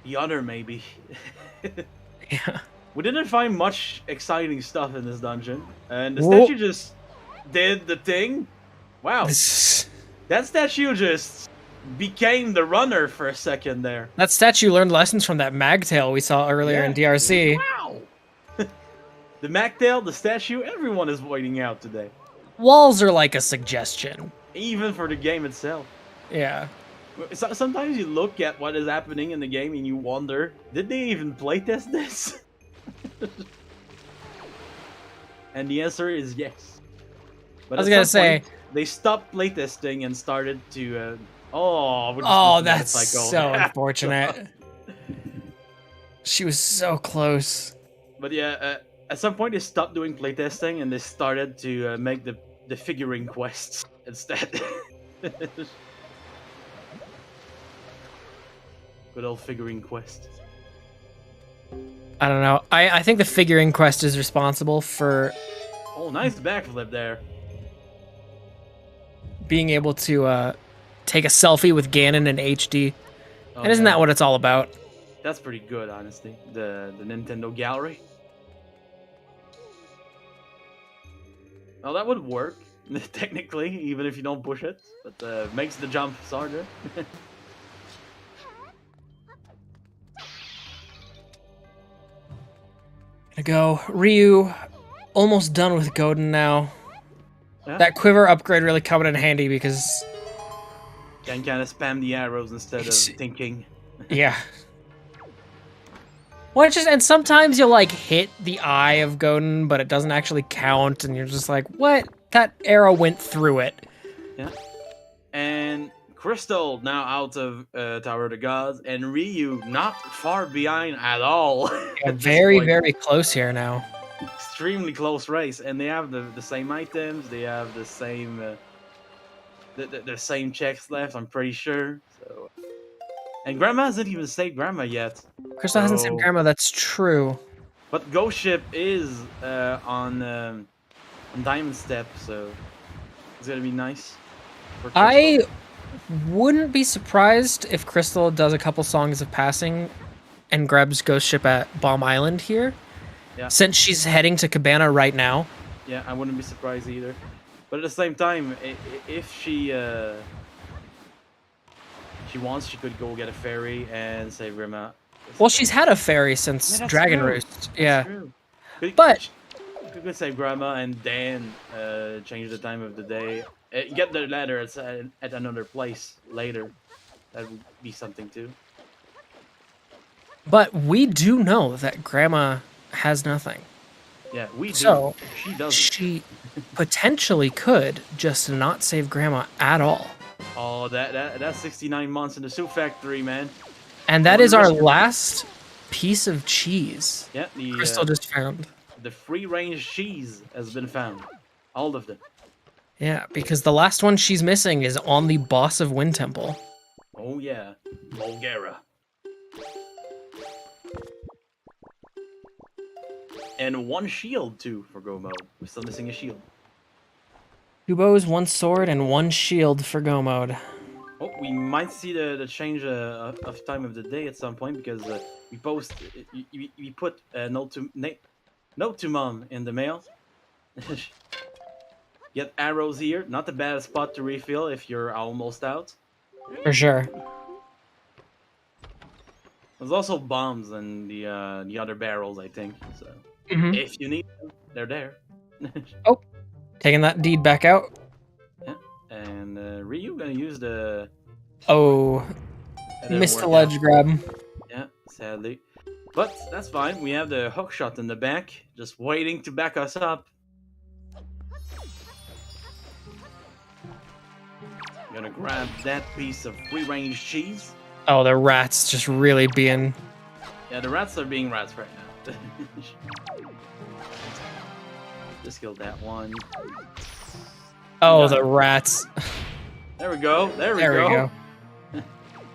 the other maybe. Yeah. We didn't find much exciting stuff in this dungeon, and the statue just did the thing. Wow, that statue just became the runner for a second there. That statue learned lessons from that magtail we saw earlier in DRC. Wow! The magtail, the statue, everyone is waiting out today. Walls are like a suggestion. Even for the game itself. Yeah. Sometimes you look at what is happening in the game and you wonder, did they even playtest this? And the answer is yes. But I was gonna say... they stopped playtesting and started to... that's so unfortunate. She was so close. But yeah, at some point they stopped doing playtesting and they started to make the figurine quests instead. Good old figurine quest. I don't know. I think the figurine quest is responsible for... Oh, nice backflip there. Being able to take a selfie with Ganon in HD. And isn't that what it's all about? That's pretty good, honestly. The Nintendo Gallery. Well, that would work, technically, even if you don't push it. But makes the jump harder. Gonna go. Ryu, almost done with Godin now. Yeah. That quiver upgrade really coming in handy because... Can kind of spam the arrows instead of thinking. Yeah. Well, and sometimes you'll like hit the eye of Godin, but it doesn't actually count, and you're just like, what? That arrow went through it. Yeah. And Crystal now out of Tower of the Gods, and Ryu not far behind at all. Yeah, very, very close here now. Extremely close race, and they have the same items. They have the same the same checks left. I'm pretty sure. So, and Grandma hasn't even saved Grandma yet. Crystal hasn't saved Grandma. That's true. But Ghost Ship is on Diamond Step, so it's gonna be nice. I wouldn't be surprised if Crystal does a couple songs of passing and grabs Ghost Ship at Bomb Island here. Yeah. Since she's heading to Cabana right now. Yeah, I wouldn't be surprised either. But at the same time, if she wants, she could go get a ferry and save Grandma. Well, she's had a ferry since Dragon Roost. Yeah. True. But you could save Grandma and then change the time of the day. Get the ladder at another place later. That would be something too. But we do know that Grandma has nothing. Yeah, we do. So she doesn't. She potentially could just not save Grandma at all. Oh, that's 69 months in the soup factory, man. And that is our last piece of cheese. Yeah, Crystal just found. The free-range cheese has been found. All of them. Yeah, because the last one she's missing is on the boss of Wind Temple. Oh yeah, Bulgara. And one shield too for Go mode. We're still missing a shield. 2 bows, 1 sword, and 1 shield for Go mode. Oh, we might see the change of time of the day at some point because we put a note to mom in the mail. Get arrows here. Not the bad spot to refill if you're almost out. For sure. There's also bombs in the other barrels, I think. So if you need them, they're there. Oh, taking that deed back out. Yeah, and Ryu gonna use the. Oh, missed the ledge grab. Yeah, sadly, but that's fine. We have the hook shot in the back, just waiting to back us up. Gonna grab that piece of free-range cheese. Oh, the rats just really being... Yeah, the rats are being rats right now. Just killed that one. Oh, the rats. There we go. There we There go. we go.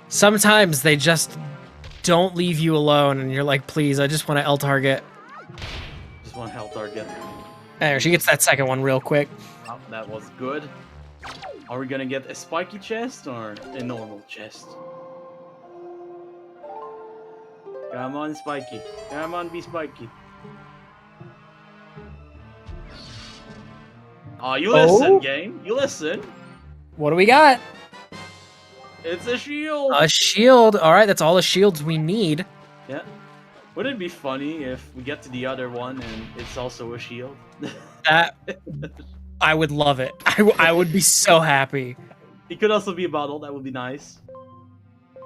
Sometimes they just don't leave you alone, and you're like, please, I just want to L target. Just one health target. There, she gets that second one real quick. Oh, that was good. Are we gonna get a spiky chest or a normal chest? Come on, Spiky. Come on, be Spiky. Oh, you listen, game. You listen. What do we got? It's a shield. A shield. All right, that's all the shields we need. Yeah. Wouldn't it be funny if we get to the other one and it's also a shield? That I would love it. I would be so happy. It could also be a bottle. That would be nice.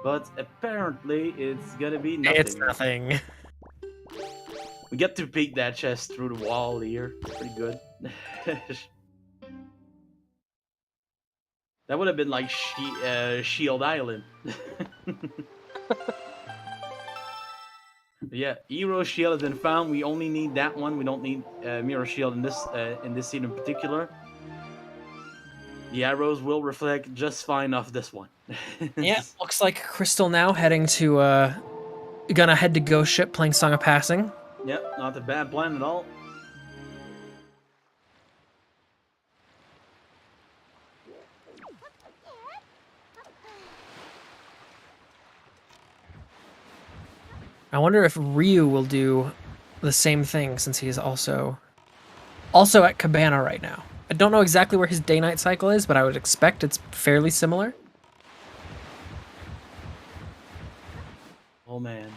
But apparently, it's gonna be nothing. It's nothing. We get to peek that chest through the wall here. Pretty good. That would have been like Shield Island. Yeah, Hero Shield has been found. We only need that one. We don't need Mirror Shield in this scene in particular. The arrows will reflect just fine off this one. Yeah, looks like Crystal now heading to gonna head to Ghost Ship playing Song of Passing. Yep, not a bad plan at all. I wonder if Ryu will do the same thing since he's also at Cabana right now. I don't know exactly where his day-night cycle is, but I would expect it's fairly similar. Oh man.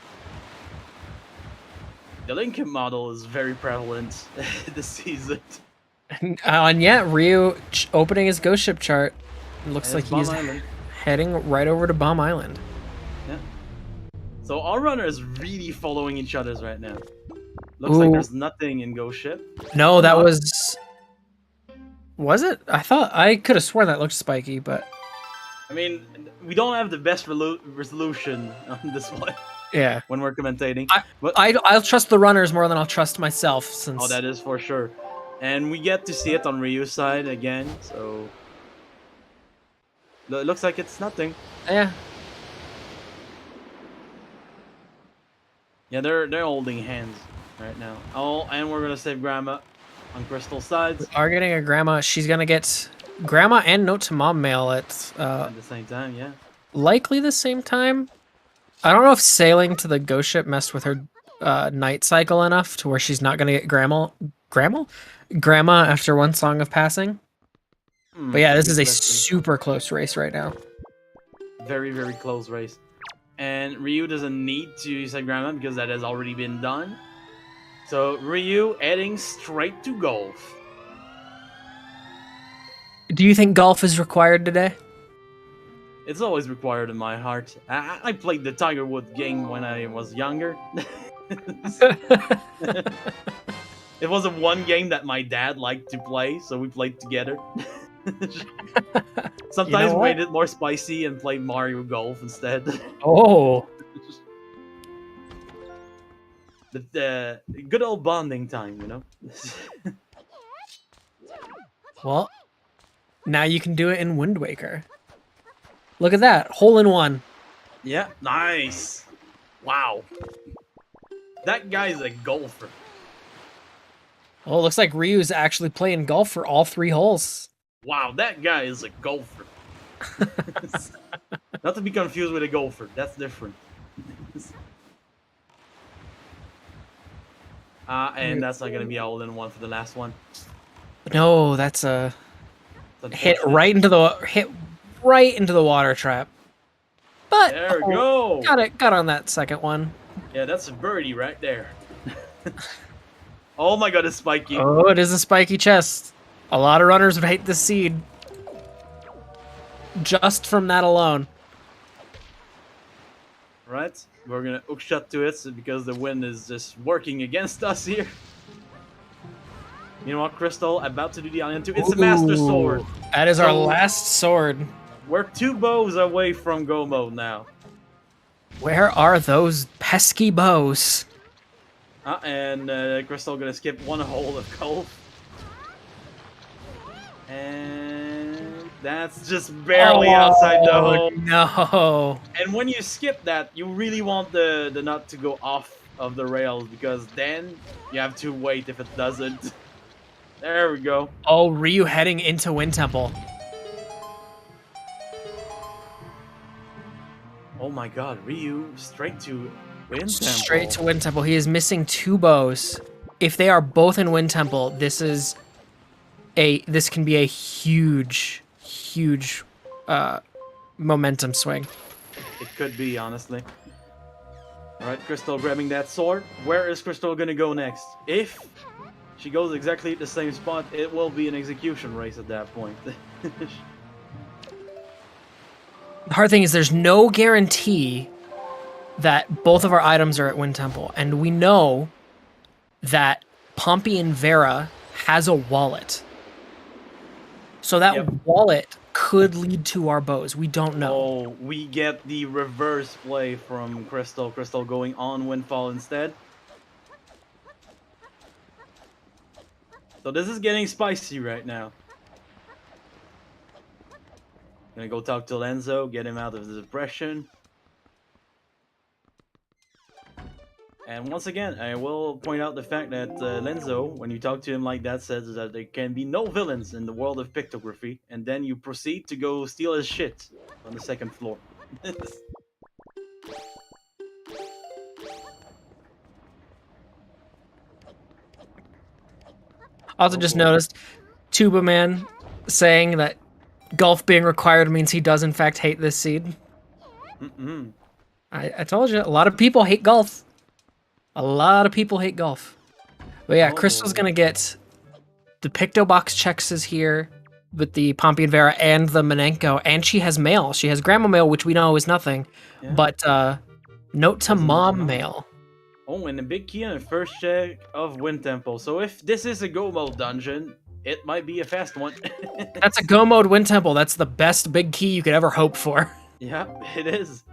The Lincoln model is very prevalent this season. And yeah, Ryu opening his Ghost Ship chart. It looks like he's Island. heading right over to Bomb Island. Yeah. So our runners is really following each other's right now. Looks like there's nothing in Ghost Ship. No, that was... Was it? I could have sworn that looked spiky, but... I mean, we don't have the best resolution on this one. Yeah. When we're commentating. I'll trust the runners more than I'll trust myself, since... Oh, that is for sure. And we get to see it on Ryu's side again, so... It looks like it's nothing. Yeah. Yeah, they're holding hands right now. Oh, and we're gonna save Grandma on Crystal's side. We are getting a Grandma. She's gonna get Grandma and Note to Mom mail at At the same time, yeah. likely the same time. I don't know if sailing to the Ghost Ship messed with her night cycle enough to where she's not gonna get Grandma after one Song of Passing. But yeah, this is a super close race right now. Very, very close race. And Ryu doesn't need to save Grandma because that has already been done. So Ryu heading straight to golf. Do you think golf is required today? It's always required in my heart. I played the Tiger Woods game when I was younger. It was a one game that my dad liked to play, so we played together. Sometimes we made it more spicy and played Mario Golf instead. Oh. The good old bonding time, you know? Well, now you can do it in Wind Waker. Look at that. Hole in one. Yeah, nice. Wow. That guy's a golfer. Oh, it looks like Ryu's actually playing golf for all 3 holes. Wow, that guy is a golfer. Not to be confused with a golfer. That's different. And that's not going to be all in one for the last one. No, that's a hit right into the water trap. But there we go. Got on that second one. Yeah, that's a birdie right there. Oh my god, it's spiky. Oh, it is a spiky chest. A lot of runners would hate this seed. Just from that alone. Right, we're gonna hook shot to it because the wind is just working against us here. You know what, Crystal? About to do the Alien 2. It's a Master Sword. That is our last sword. We're 2 bows away from go mode now. Where are those pesky bows? And Crystal gonna skip 1 hole of golf. And that's just barely outside the hole. No. And when you skip that, you really want the nut to go off of the rails, because then you have to wait if it doesn't. There we go. Oh, Ryu heading into Wind Temple. Oh my god, Ryu straight to Wind Temple. Straight to Wind Temple. He is missing 2 bows. If they are both in Wind Temple, this can be a huge momentum swing. It could be, honestly. Alright, Crystal grabbing that sword. Where is Crystal gonna go next? If she goes exactly at the same spot, it will be an execution race at that point. The hard thing is there's no guarantee that both of our items are at Wind Temple, and we know that Pompey and Vera has a wallet. So that wallet could lead to our bows. We don't know. Oh, we get the reverse play from Crystal. Crystal going on Windfall instead. So this is getting spicy right now. Gonna go talk to Lenzo, get him out of the depression. And once again, I will point out the fact that Lenzo, when you talk to him like that, says that there can be no villains in the world of pictography, and then you proceed to go steal his shit on the 2nd floor. Also just noticed Tuba Man saying that golf being required means he does in fact hate this seed. I told you, a lot of people hate golf. A lot of people hate golf. But yeah, Crystal's gonna get the Picto Box checks is here with the Pompey and Vera and the Manenko, and she has mail. She has grandma mail, which we know is nothing, but note to mom mail. Oh, and a big key on the first check of Wind Temple. So if this is a go mode dungeon, it might be a fast one. That's a go mode Wind Temple. That's the best big key you could ever hope for. Yeah, it is.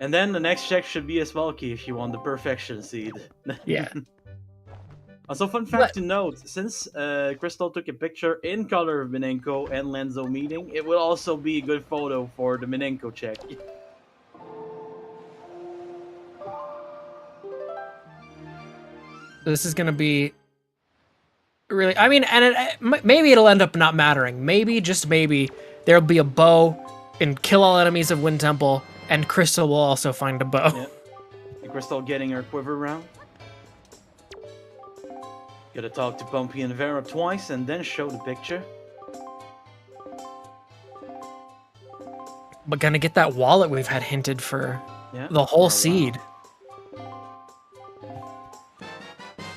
And then the next check should be a small key if you want the perfection seed. Yeah. Also, fun fact to note, since Crystal took a picture in color of Minenko and Lenzo meeting, it will also be a good photo for the Minenko check. This is gonna be really, I mean, and maybe it'll end up not mattering. Maybe, just maybe, there'll be a bow and kill all enemies of Wind Temple, and Crystal will also find a bow. Yeah. And Crystal getting her quiver round. Gotta talk to Pompey and Vera twice and then show the picture. But gonna get that wallet we've had hinted for the whole seed.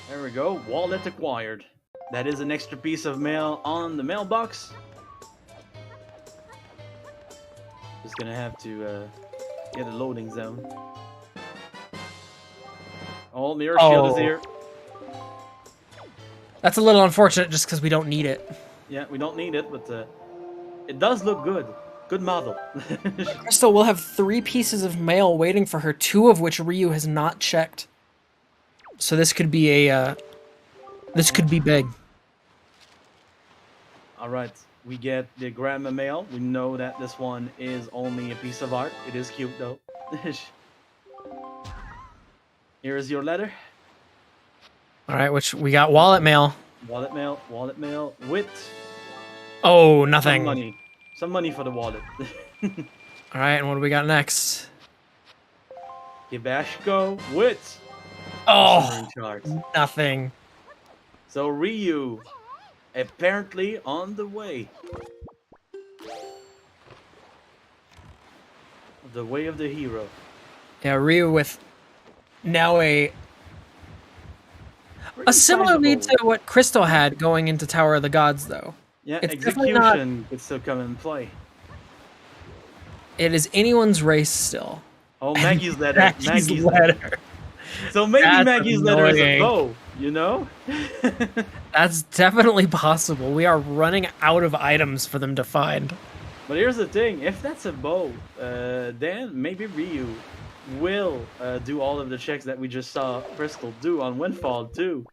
There we go, wallet acquired. That is an extra piece of mail on the mailbox. Just gonna have to get a loading zone. Oh, mirror shield is here. That's a little unfortunate just because we don't need it. Yeah, we don't need it, but it does look good. Good model. Crystal will have 3 pieces of mail waiting for her, 2 of which Ryu has not checked. So this could be a, this could be big. Alright, we get the grandma mail. We know that this one is only a piece of art. It is cute though. Here is your letter. Alright, which we got wallet mail. Wallet mail with... Oh, nothing. Some money for the wallet. Alright, and what do we got next? Gibashko with... Oh, nothing. So Ryu, apparently on the way. The way of the hero. Yeah, Ryu with now a similar lead to what Crystal had going into Tower of the Gods, though. Yeah, it's execution could still come and play. It is anyone's race still. Oh, Maggie's letter. Maggie's letter. So maybe That's Maggie's letter is a bow, you know? That's definitely possible. We are running out of items for them to find. But here's the thing, if that's a bow, then maybe Ryu will do all of the checks that we just saw Crystal do on Windfall too.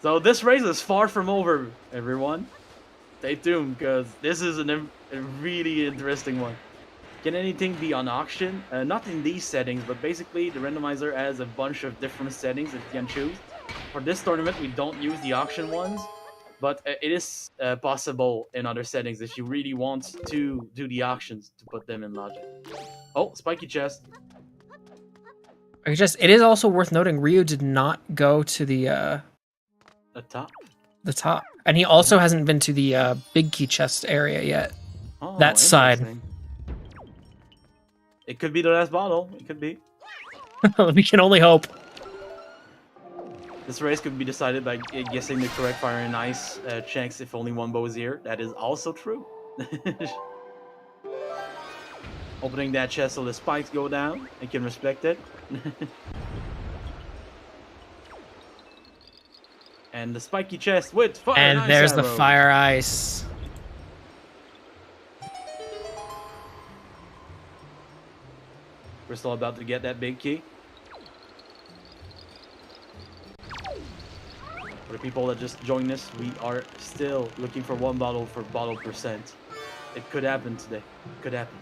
So this race is far from over, everyone. Stay tuned, because this is a really interesting one. Can anything be on auction? Not in these settings, but basically the randomizer has a bunch of different settings that you can choose. For this tournament, we don't use the auction ones, but it is possible in other settings if you really want to do the auctions to put them in logic. Oh, spiky chest. It is also worth noting Ryu did not go to the top. The top, and he also hasn't been to the big key chest area yet. Oh, that side. It could be the last bottle. It could be. We can only hope. This race could be decided by guessing the correct fire and ice checks if only one bow is here. That is also true. Opening that chest so the spikes go down. I can respect it. And the spiky chest with fire and ice. And there's the arrow. fire ice. We're still about to get that big key. For the people that just joined us, we are still looking for one bottle for bottle percent. It could happen today. It could happen.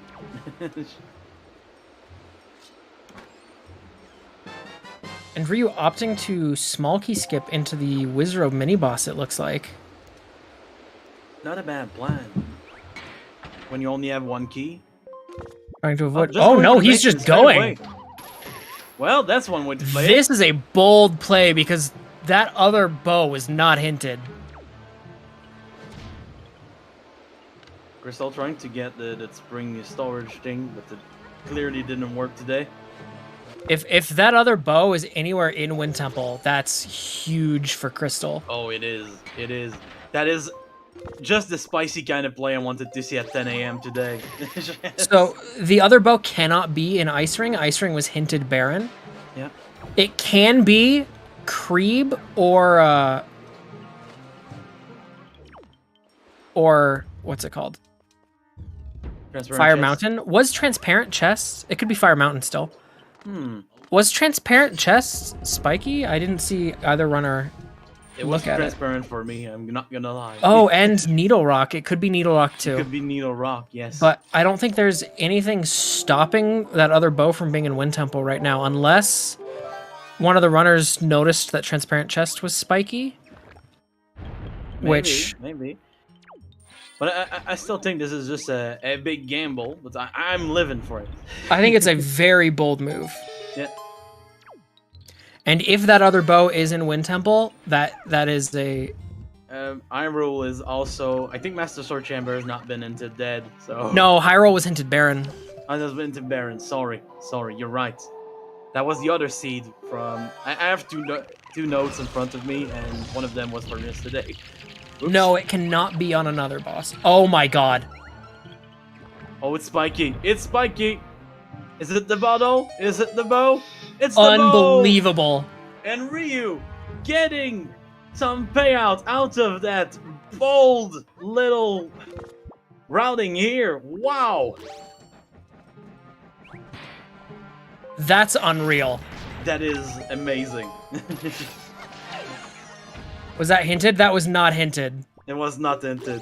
And Ryu opting to small key skip into the Wizrobe mini boss, it looks like. Not a bad plan. When you only have one key. Trying to avoid. Just Oh going no, for the he's bait just instead of going. wait. Well, that's one way to play it. This is a bold play because that other bow was not hinted. Crystal trying to get that spring storage thing, but it clearly didn't work today. If that other bow is anywhere in Wind Temple, that's huge for Crystal. Oh, it is. It is. That is just the spicy kind of play I wanted to see at 10 a.m. today. So the other bow cannot be in Ice Ring. Ice Ring was hinted Baron. Yeah. It can be Creeb or what's it called? Fire chest. Mountain. Was Transparent Chest? It could be Fire Mountain still. Was Transparent Chest spiky? I didn't see either runner. It was transparent for me. I'm not gonna lie. Oh, and Needle Rock. It could be Needle Rock too. It could be Needle Rock. Yes. But I don't think there's anything stopping that other bow from being in Wind Temple right now, unless one of the runners noticed that Transparent Chest was spiky. Maybe. But I still think this is just a big gamble, but I'm living for it. I think it's a very bold move. Yeah. And if that other bow is in Wind Temple, that is a... Hyrule is also... I think Master Sword Chamber has not been into Dead, so... No, Hyrule was hinted Baron. I was into Baron. Sorry, you're right. That was the other seed from... I have two notes in front of me, and one of them was for this today. Oops. No, it cannot be on another boss. Oh my god. Oh, it's spiky. It's spiky. Is it the bottle? Is it the bow? It's the Unbelievable. bow. And Ryu getting some payout out of that bold little routing here. Wow. That's unreal. That is amazing. Was that hinted? That was not hinted. It was not hinted.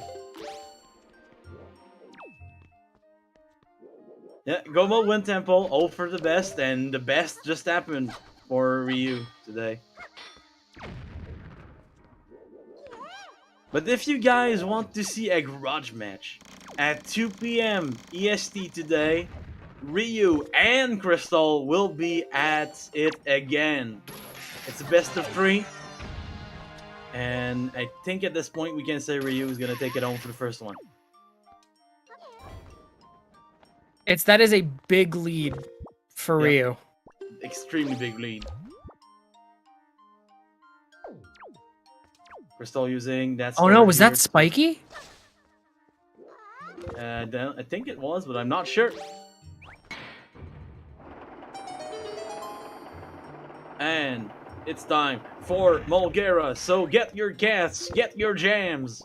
Yeah, Gomo Wind Temple, all for the best, and the best just happened for Ryu today. But if you guys want to see a grudge match at 2 p.m. EST today, Ryu and Crystal will be at it again. It's a best of 3. And I think at this point we can say Ryu is going to take it home for the first one. That is a big lead for Ryu. Extremely big lead. We're still using that. Oh no, was that spiky? I think it was, but I'm not sure. And it's time for Mulgera, so get your cats, get your jams.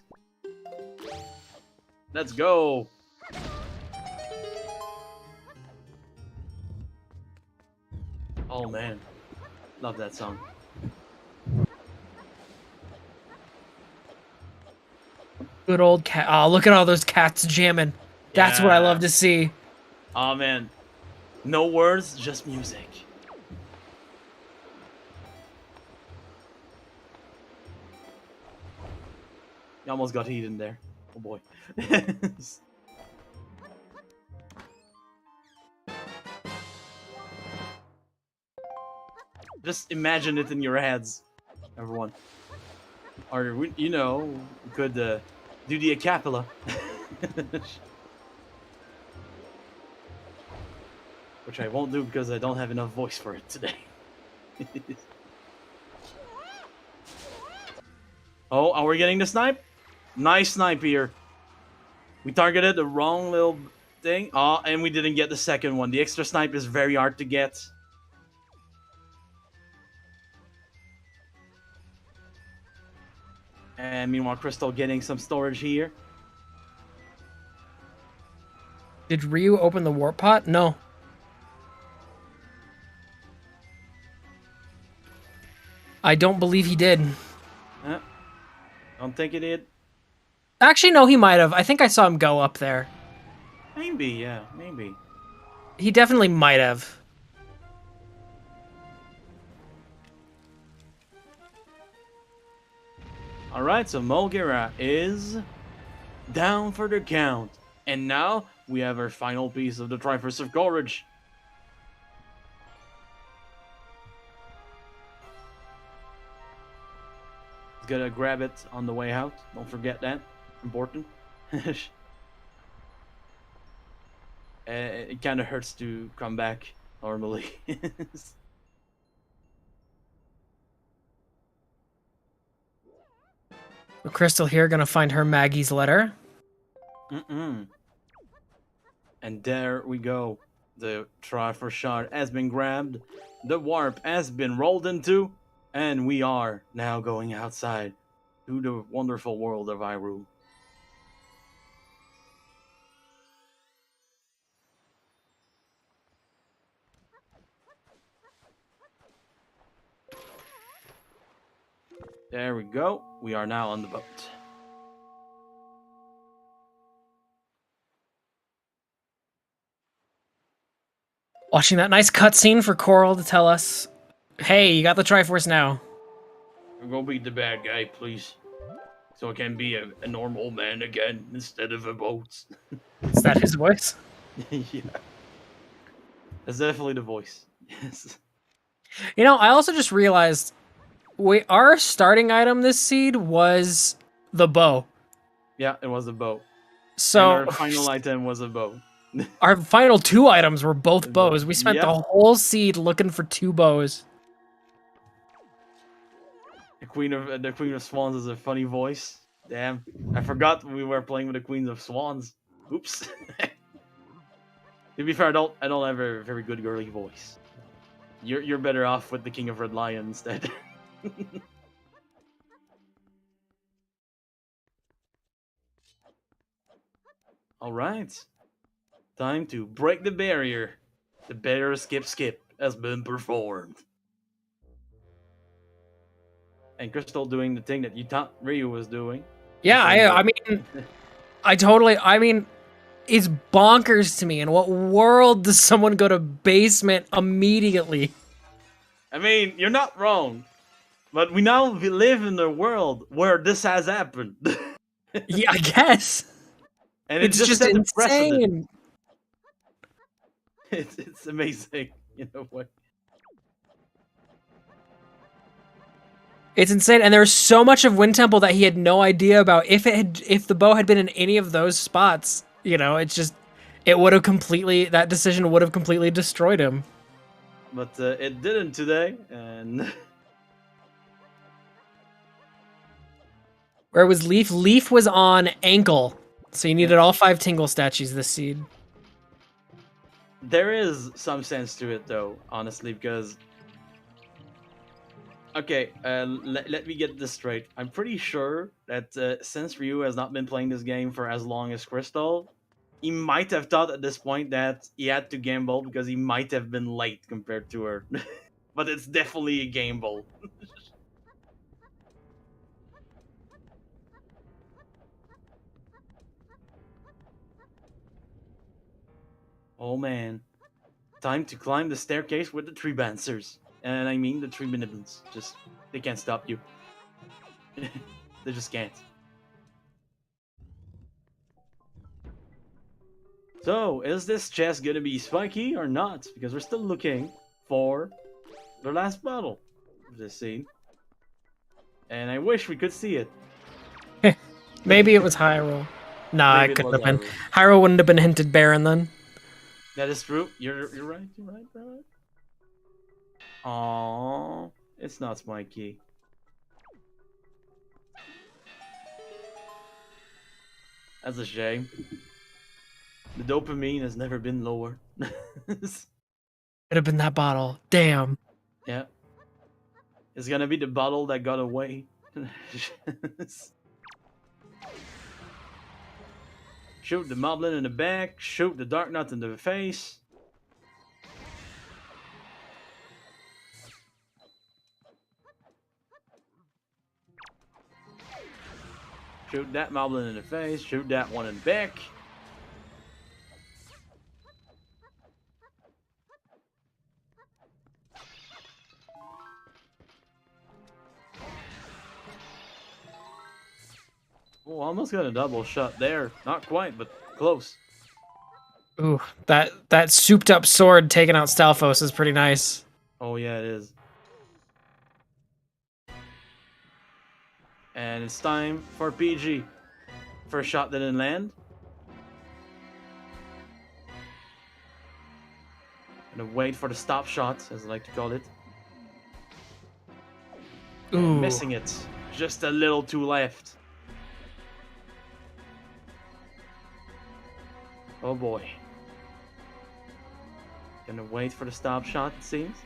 Let's go. Oh man, love that song. Good old cat. Oh, look at all those cats jamming. That's what I love to see. Oh man, no words, just music. You almost got heat in there. Oh boy. Just imagine it in your heads, everyone. Or, you know, we could do the a cappella. Which I won't do because I don't have enough voice for it today. Oh, are we getting the snipe? Nice snipe here. We targeted the wrong little thing. Oh, and we didn't get the second one. The extra snipe is very hard to get. And meanwhile, Crystal getting some storage here. Did Ryu open the warp pot? No. I don't believe he did. Don't think it did. Actually, no, he might have. I think I saw him go up there. Maybe, yeah, maybe. He definitely might have. Alright, so Mulgira is down for the count. And now we have our final piece of the Triforce of Courage. Gotta grab it on the way out. Don't forget that. Important. It kind of hurts to come back normally. Crystal here gonna find her Maggie's letter. And there we go. The Triforce shard has been grabbed. The warp has been rolled into. And we are now going outside to the wonderful world of Hyrule. There we go. We are now on the boat. Watching that nice cutscene for Coral to tell us, hey, you got the Triforce now. Go beat the bad guy, please. So I can be a normal man again instead of a boat. Is that his voice? Yeah. That's definitely the voice. Yes. You know, I also just realized our starting item this seed was the bow. Yeah, it was a bow. So and our final item was a bow. Our final two items were both bows. We spent Yep. the whole seed looking for two bows. The Queen of Swans is a funny voice. Damn, I forgot we were playing with the Queen of Swans. Oops. To be fair, I don't have a very good girly voice. You're better off with the King of Red Lion instead. All right, time to break the barrier. The barrier skip has been performed. And Crystal doing the thing that you thought Ryu was doing. Yeah, I mean, it's bonkers to me. In what world does someone go to basement immediately? I mean, you're not wrong. But we now live in a world where this has happened. Yeah, I guess. And It's just insane. It's amazing, you know what? It's insane, and there's so much of Wind Temple that he had no idea about. If the bow had been in any of those spots, you know, that decision would have completely destroyed him. But it didn't today, and Where was Leaf? Leaf was on ankle, so you needed all 5 Tingle statues this seed. there is some sense to it, though, honestly, because Okay, let me get this straight. I'm pretty sure that since Ryu has not been playing this game for as long as Crystal, he might have thought at this point that he had to gamble because he might have been late compared to her. But it's definitely a gamble. Oh man. Time to climb the staircase with the three bouncers. And I mean the three minimums. Just, they can't stop you. They just can't. So, is this chest gonna be spiky or not? Because we're still looking for the last bottle of this scene. And I wish we could see it. Maybe it was Hyrule. Nah, Maybe it it couldn't was have been. Hyrule. Hyrule wouldn't have been hinted Baron then. That is true. You're right. You're right. Aww, it's not spiky. That's a shame. The dopamine has never been lower. Could have been that bottle. Damn. Yeah. It's gonna be the bottle that got away. Shoot the Moblin in the back. Shoot the Dark Nut in the face. Shoot that Moblin in the face. Shoot that one in the back. Oh, almost got a double shot there. Not quite, but close. Ooh, that souped up sword taking out Stalfos is pretty nice. Oh yeah, it is. And it's time for PG. First shot that didn't land. Gonna wait for the stop shot, as I like to call it. Ooh. And missing it. Just a little too left. Oh boy. Gonna wait for the stop shot, it seems.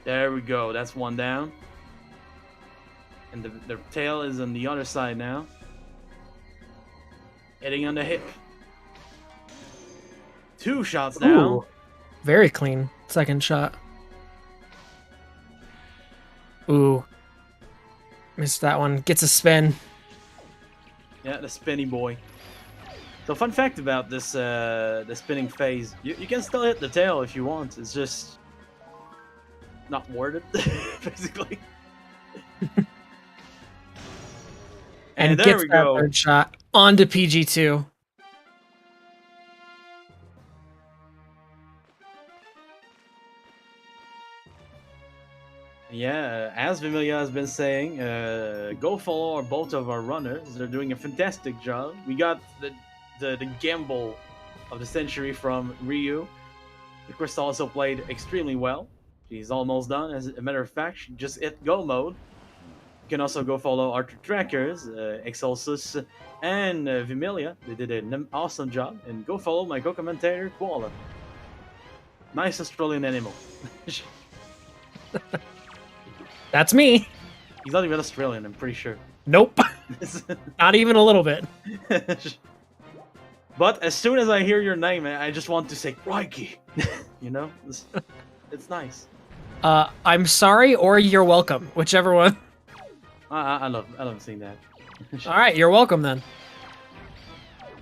There we go, that's one down. And the tail is on the other side now. Hitting on the hip. Two shots down. Ooh. Very clean second shot. Ooh. Missed that one. Gets a spin. Yeah, the spinny boy. So fun fact about this the spinning phase, you can still hit the tail if you want. It's just not worth it, basically. And there gets we that go. third shot onto PG2. Yeah, as Vimilia has been saying, go follow both of our runners. They're doing a fantastic job. We got the gamble of the century from Ryu. Crystal also played extremely well. She's almost done. As a matter of fact, she just hit go mode. You can also go follow our two trackers, Excelsus and Vimilia. They did an awesome job. And go follow my co-commentator, Koala. Nice Australian animal. That's me. He's not even Australian, I'm pretty sure. Nope. Not even a little bit. But as soon as I hear your name, I just want to say Crikey. You know, it's nice. I'm sorry or you're welcome, whichever one. I love seeing that. All right, you're welcome then.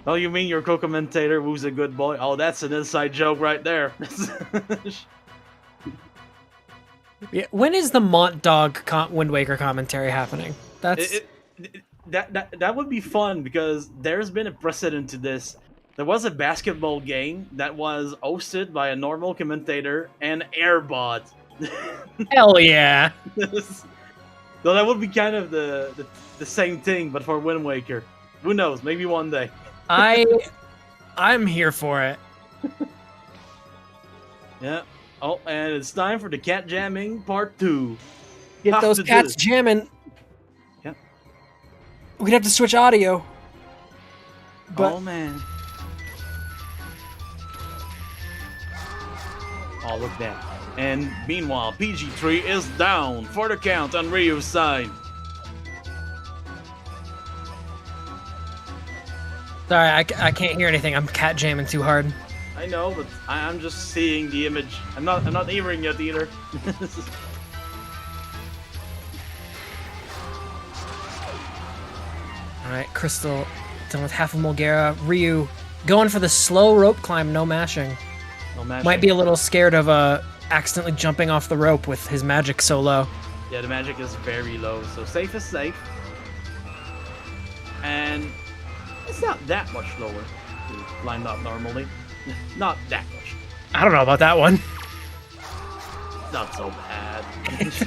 Oh, you mean your co-commentator who's a good boy? Oh, that's an inside joke right there. Yeah, when is the Mont Dog Wind Waker commentary happening? That's that would be fun because there's been a precedent to this. There was a basketball game that was hosted by a normal commentator and Airbot. hell yeah. So that would be kind of the same thing, but for Wind Waker. Who knows? Maybe one day. I'm here for it. Yeah. Oh, and it's time for the cat jamming part 2. Get those cats jamming. Yep. We'd have to switch audio. But oh man. Oh, look at that. And meanwhile, PG3 is down for the count on Ryu's side. Sorry, I can't hear anything. I'm cat jamming too hard. I know, but I'm just seeing the image. I'm not hearing it either. Alright, Crystal done with half a Mulgara. Ryu going for the slow rope climb, no mashing. No mashing. Might be a little scared of accidentally jumping off the rope with his magic so low. Yeah, the magic is very low, so safe is safe. And it's not that much lower to climb up normally. Not that much. I don't know about that one. Not so bad.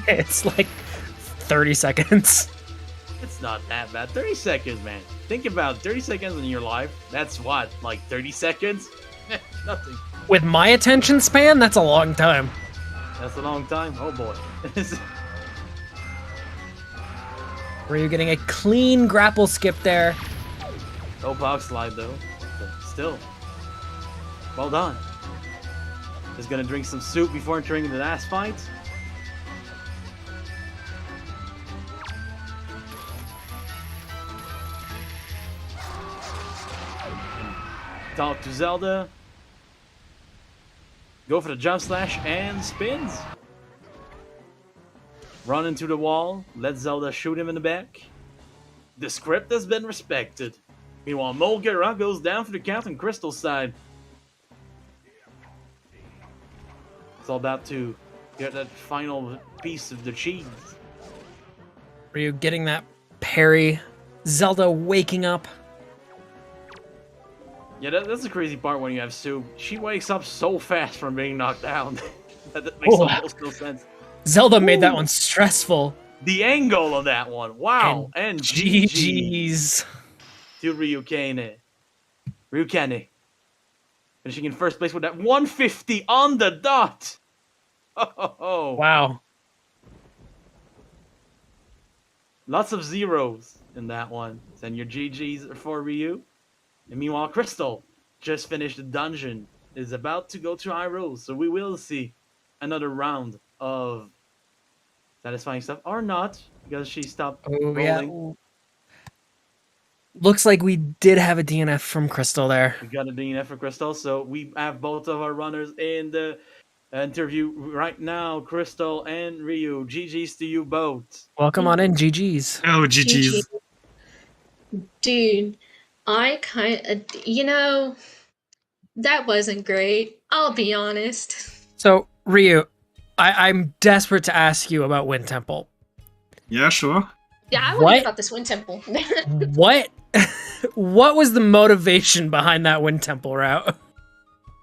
It's like 30 seconds. It's not that bad. 30 seconds, man. Think about 30 seconds in your life. That's what, like 30 seconds? Nothing. With my attention span, that's a long time. That's a long time. Oh boy. Ryu getting a clean grapple skip there. No box slide though. But still. Well done. Just gonna drink some soup before entering the last fight. Talk to Zelda. Go for the jump slash and spins. Run into the wall. Let Zelda shoot him in the back. The script has been respected. Meanwhile, Mulgara goes down for the count on Crystal's side. It's all about to get that final piece of the cheese. Ryu getting that parry. Zelda waking up. Yeah, that's the crazy part when you have Sue. She wakes up so fast from being knocked down. that makes almost no sense. Zelda made that one stressful. The angle of that one. Wow. And GG's. To RyuuKane. RyuuKane. Finishing in first place with that 150 on the dot. Oh. Wow. Lots of zeros in that one. Send your GG's for Ryu. And meanwhile, Crystal just finished the dungeon. Is about to go to Hyrule. So we will see another round of satisfying stuff. Or not. Because she stopped rolling. Yeah. Looks like we did have a DNF from Crystal there. We got a DNF for Crystal. So we have both of our runners in the interview right now. Crystal and Ryu. GG's to you both. Welcome on in, GG's. Oh, GG's. Dude, I that wasn't great. I'll be honest. So, Ryu, I'm desperate to ask you about Wind Temple. Yeah, sure. Yeah, I want to hear about this Wind Temple. What was the motivation behind that Wind Temple route?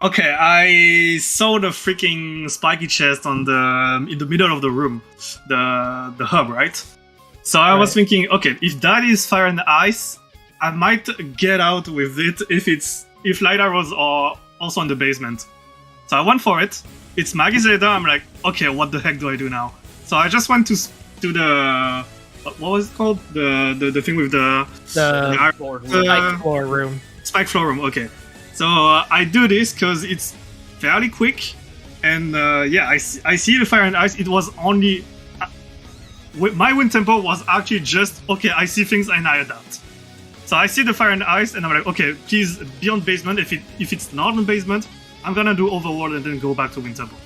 Okay, I saw the freaking spiky chest on in the middle of the room, the hub, right? So I was thinking, okay, if that is fire and ice, I might get out with it if LiDAR was also in the basement. So I went for it. It's Maggie's radar. I'm like, okay, what the heck do I do now? So I just went to the what was it called? The thing with the spike floor room. Spike floor room. Okay. So I do this because it's fairly quick, and I see the fire and ice. It was only my Wind Temple was actually just okay. I see things and I adapt. So I see the fire and ice, and I'm like, okay, please be on basement. If it's not on basement, I'm gonna do overworld and then go back to Wind Temple.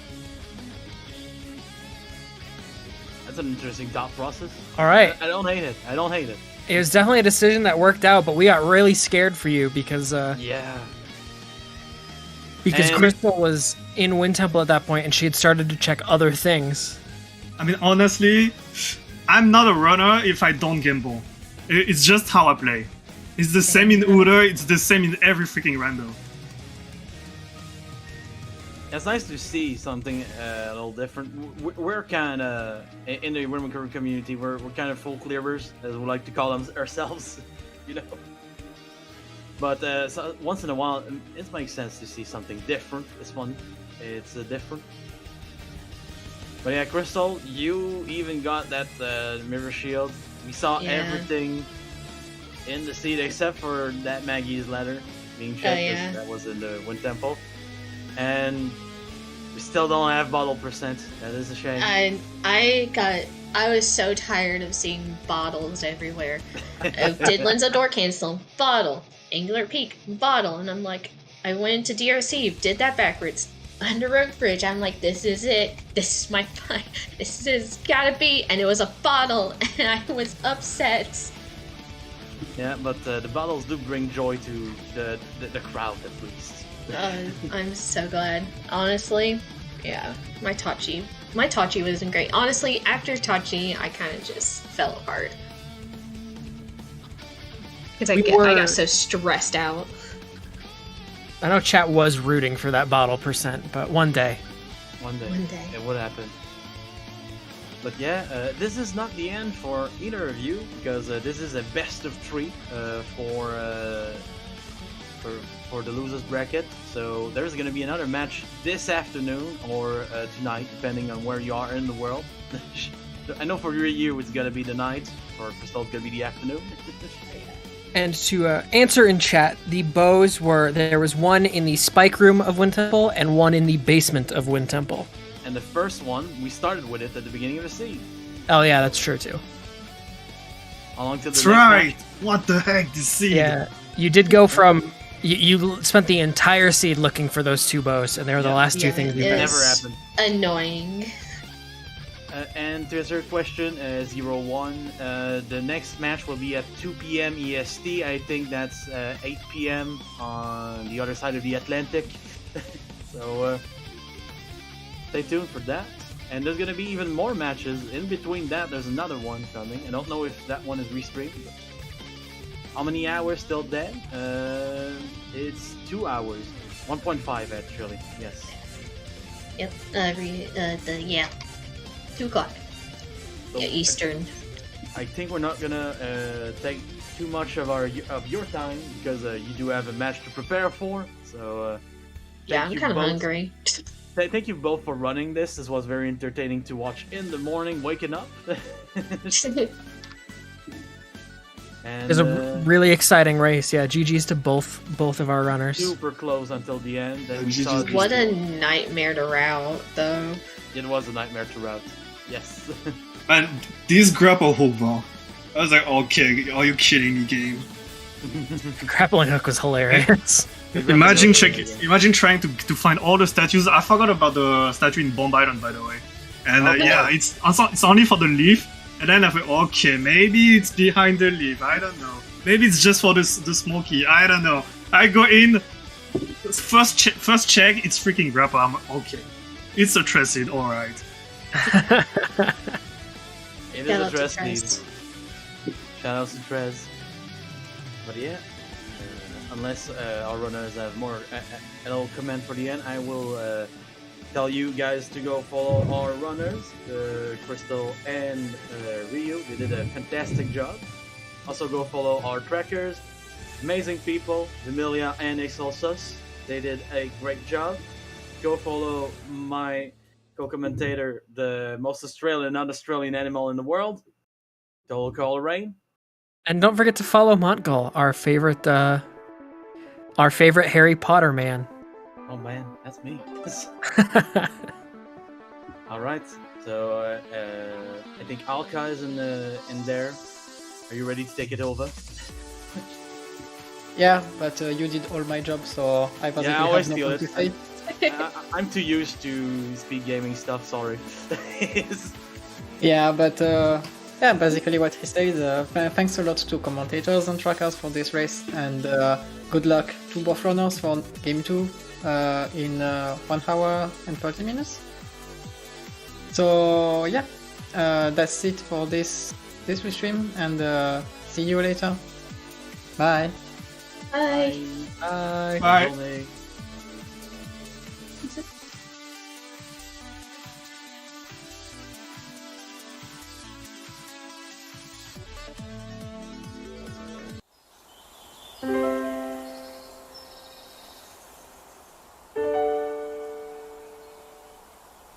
That's an interesting thought process. All right. I don't hate it. I don't hate it. It was definitely a decision that worked out, but we got really scared for you because because Crystal was in Wind Temple at that point, and she had started to check other things. I mean, honestly, I'm not a runner if I don't gamble. It's just how I play. It's the same in Uber, it's the same in every freaking rando. It's nice to see something a little different. We're kind of, in the Women community, we're kind of full clearers, as we like to call them ourselves, you know. But so once in a while, it makes sense to see something different. It's fun. It's different. But yeah, Crystal, you even got that mirror shield. We saw everything in the seed except for that Maggie's letter being checked. That was in the Wind Temple. And We still don't have bottle percent. That is a shame. I was so tired of seeing bottles everywhere. Did Linza Door Cancel? Bottle. Angular Peak? Bottle. And I'm like, I went to DRC, did that backwards. Under Road Bridge, I'm like, this is it. This is my fight. This is gotta be. And it was a bottle, and I was upset. Yeah, but the bottles do bring joy to the crowd at least. I'm so glad. Honestly, yeah, my Tachi wasn't great. Honestly, after Tachi, I kind of just fell apart. Because I got so stressed out. I know chat was rooting for that bottle percent, but one day. One day. It would happen. But yeah, this is not the end for either of you, because this is a best of 3 for the losers bracket. So there's gonna be another match this afternoon or tonight, depending on where you are in the world. I know for Ryu it's gonna be the night, for Crystal it's gonna be the afternoon. And to answer in chat, the bows there was one in the spike room of Wind Temple and one in the basement of Wind Temple. And the first one, we started with it at the beginning of the seed. Oh yeah, that's true too. Along to the That's next right! match. What the heck, this seed? Yeah, you did go from... You spent the entire seed looking for those 2 bows, and they were the last 2 things you it found. Never was happened. annoying. And to answer your question, 0-1, the next match will be at 2 p.m. EST. I think that's 8 p.m. on the other side of the Atlantic. So stay tuned for that. And there's gonna be even more matches in between that. There's another one coming. I don't know if that one is restreamed. But how many hours till then? It's 2 hours. 1.5 actually. Yes. Yep. 2 o'clock. So Yeah, Eastern. I think we're not gonna take too much of your time, because you do have a match to prepare for. So Yeah, I'm kind of hungry. Thank you both for running this. This was very entertaining to watch in the morning, waking up. And, It was a really exciting race. Yeah, GG's to both of our runners. super close until the end. Then we GG's saw What a nightmare to route, though. It was a nightmare to route. Yes. Man, this grapple hook, bro. I was like, okay, are you kidding me, game? Grappling hook was hilarious. Imagine trying to find all the statues. I forgot about the statue in Bomb Island, by the way. And yeah, it's only for the leaf. And then I thought, okay, maybe it's behind the leaf. I don't know. Maybe it's just for the smoky. I don't know. I go in. First check. It's freaking grapple. I'm okay. It's a Tressid, all right. It is Shout a out to dress Trez. need. Shout out to Trez. But yeah, unless our runners have more a little comment for the end, I will tell you guys to go follow our runners, Crystal and Ryu. They did a fantastic job. Also go follow our trackers, amazing people, Vimilia and Excelsus. They did a great job. Go follow my co-commentator, the most non-Australian animal in the world, Dole Call Rain. And don't forget to follow Montgol, our favorite Harry Potter man. Oh man, that's me. All right, so I think Alka is in there. Are you ready to take it over? Yeah, but you did all my job, so I basically I always have feel nothing it. to say. I'm too used to speed gaming stuff. Sorry. Yeah, but yeah, basically what he said. Thanks a lot to commentators and trackers for this race, and good luck to both runners for game 2 in 1 hour and 30 minutes. So yeah, that's it for this restream, and see you later. Bye. Bye. Bye. Bye. Bye.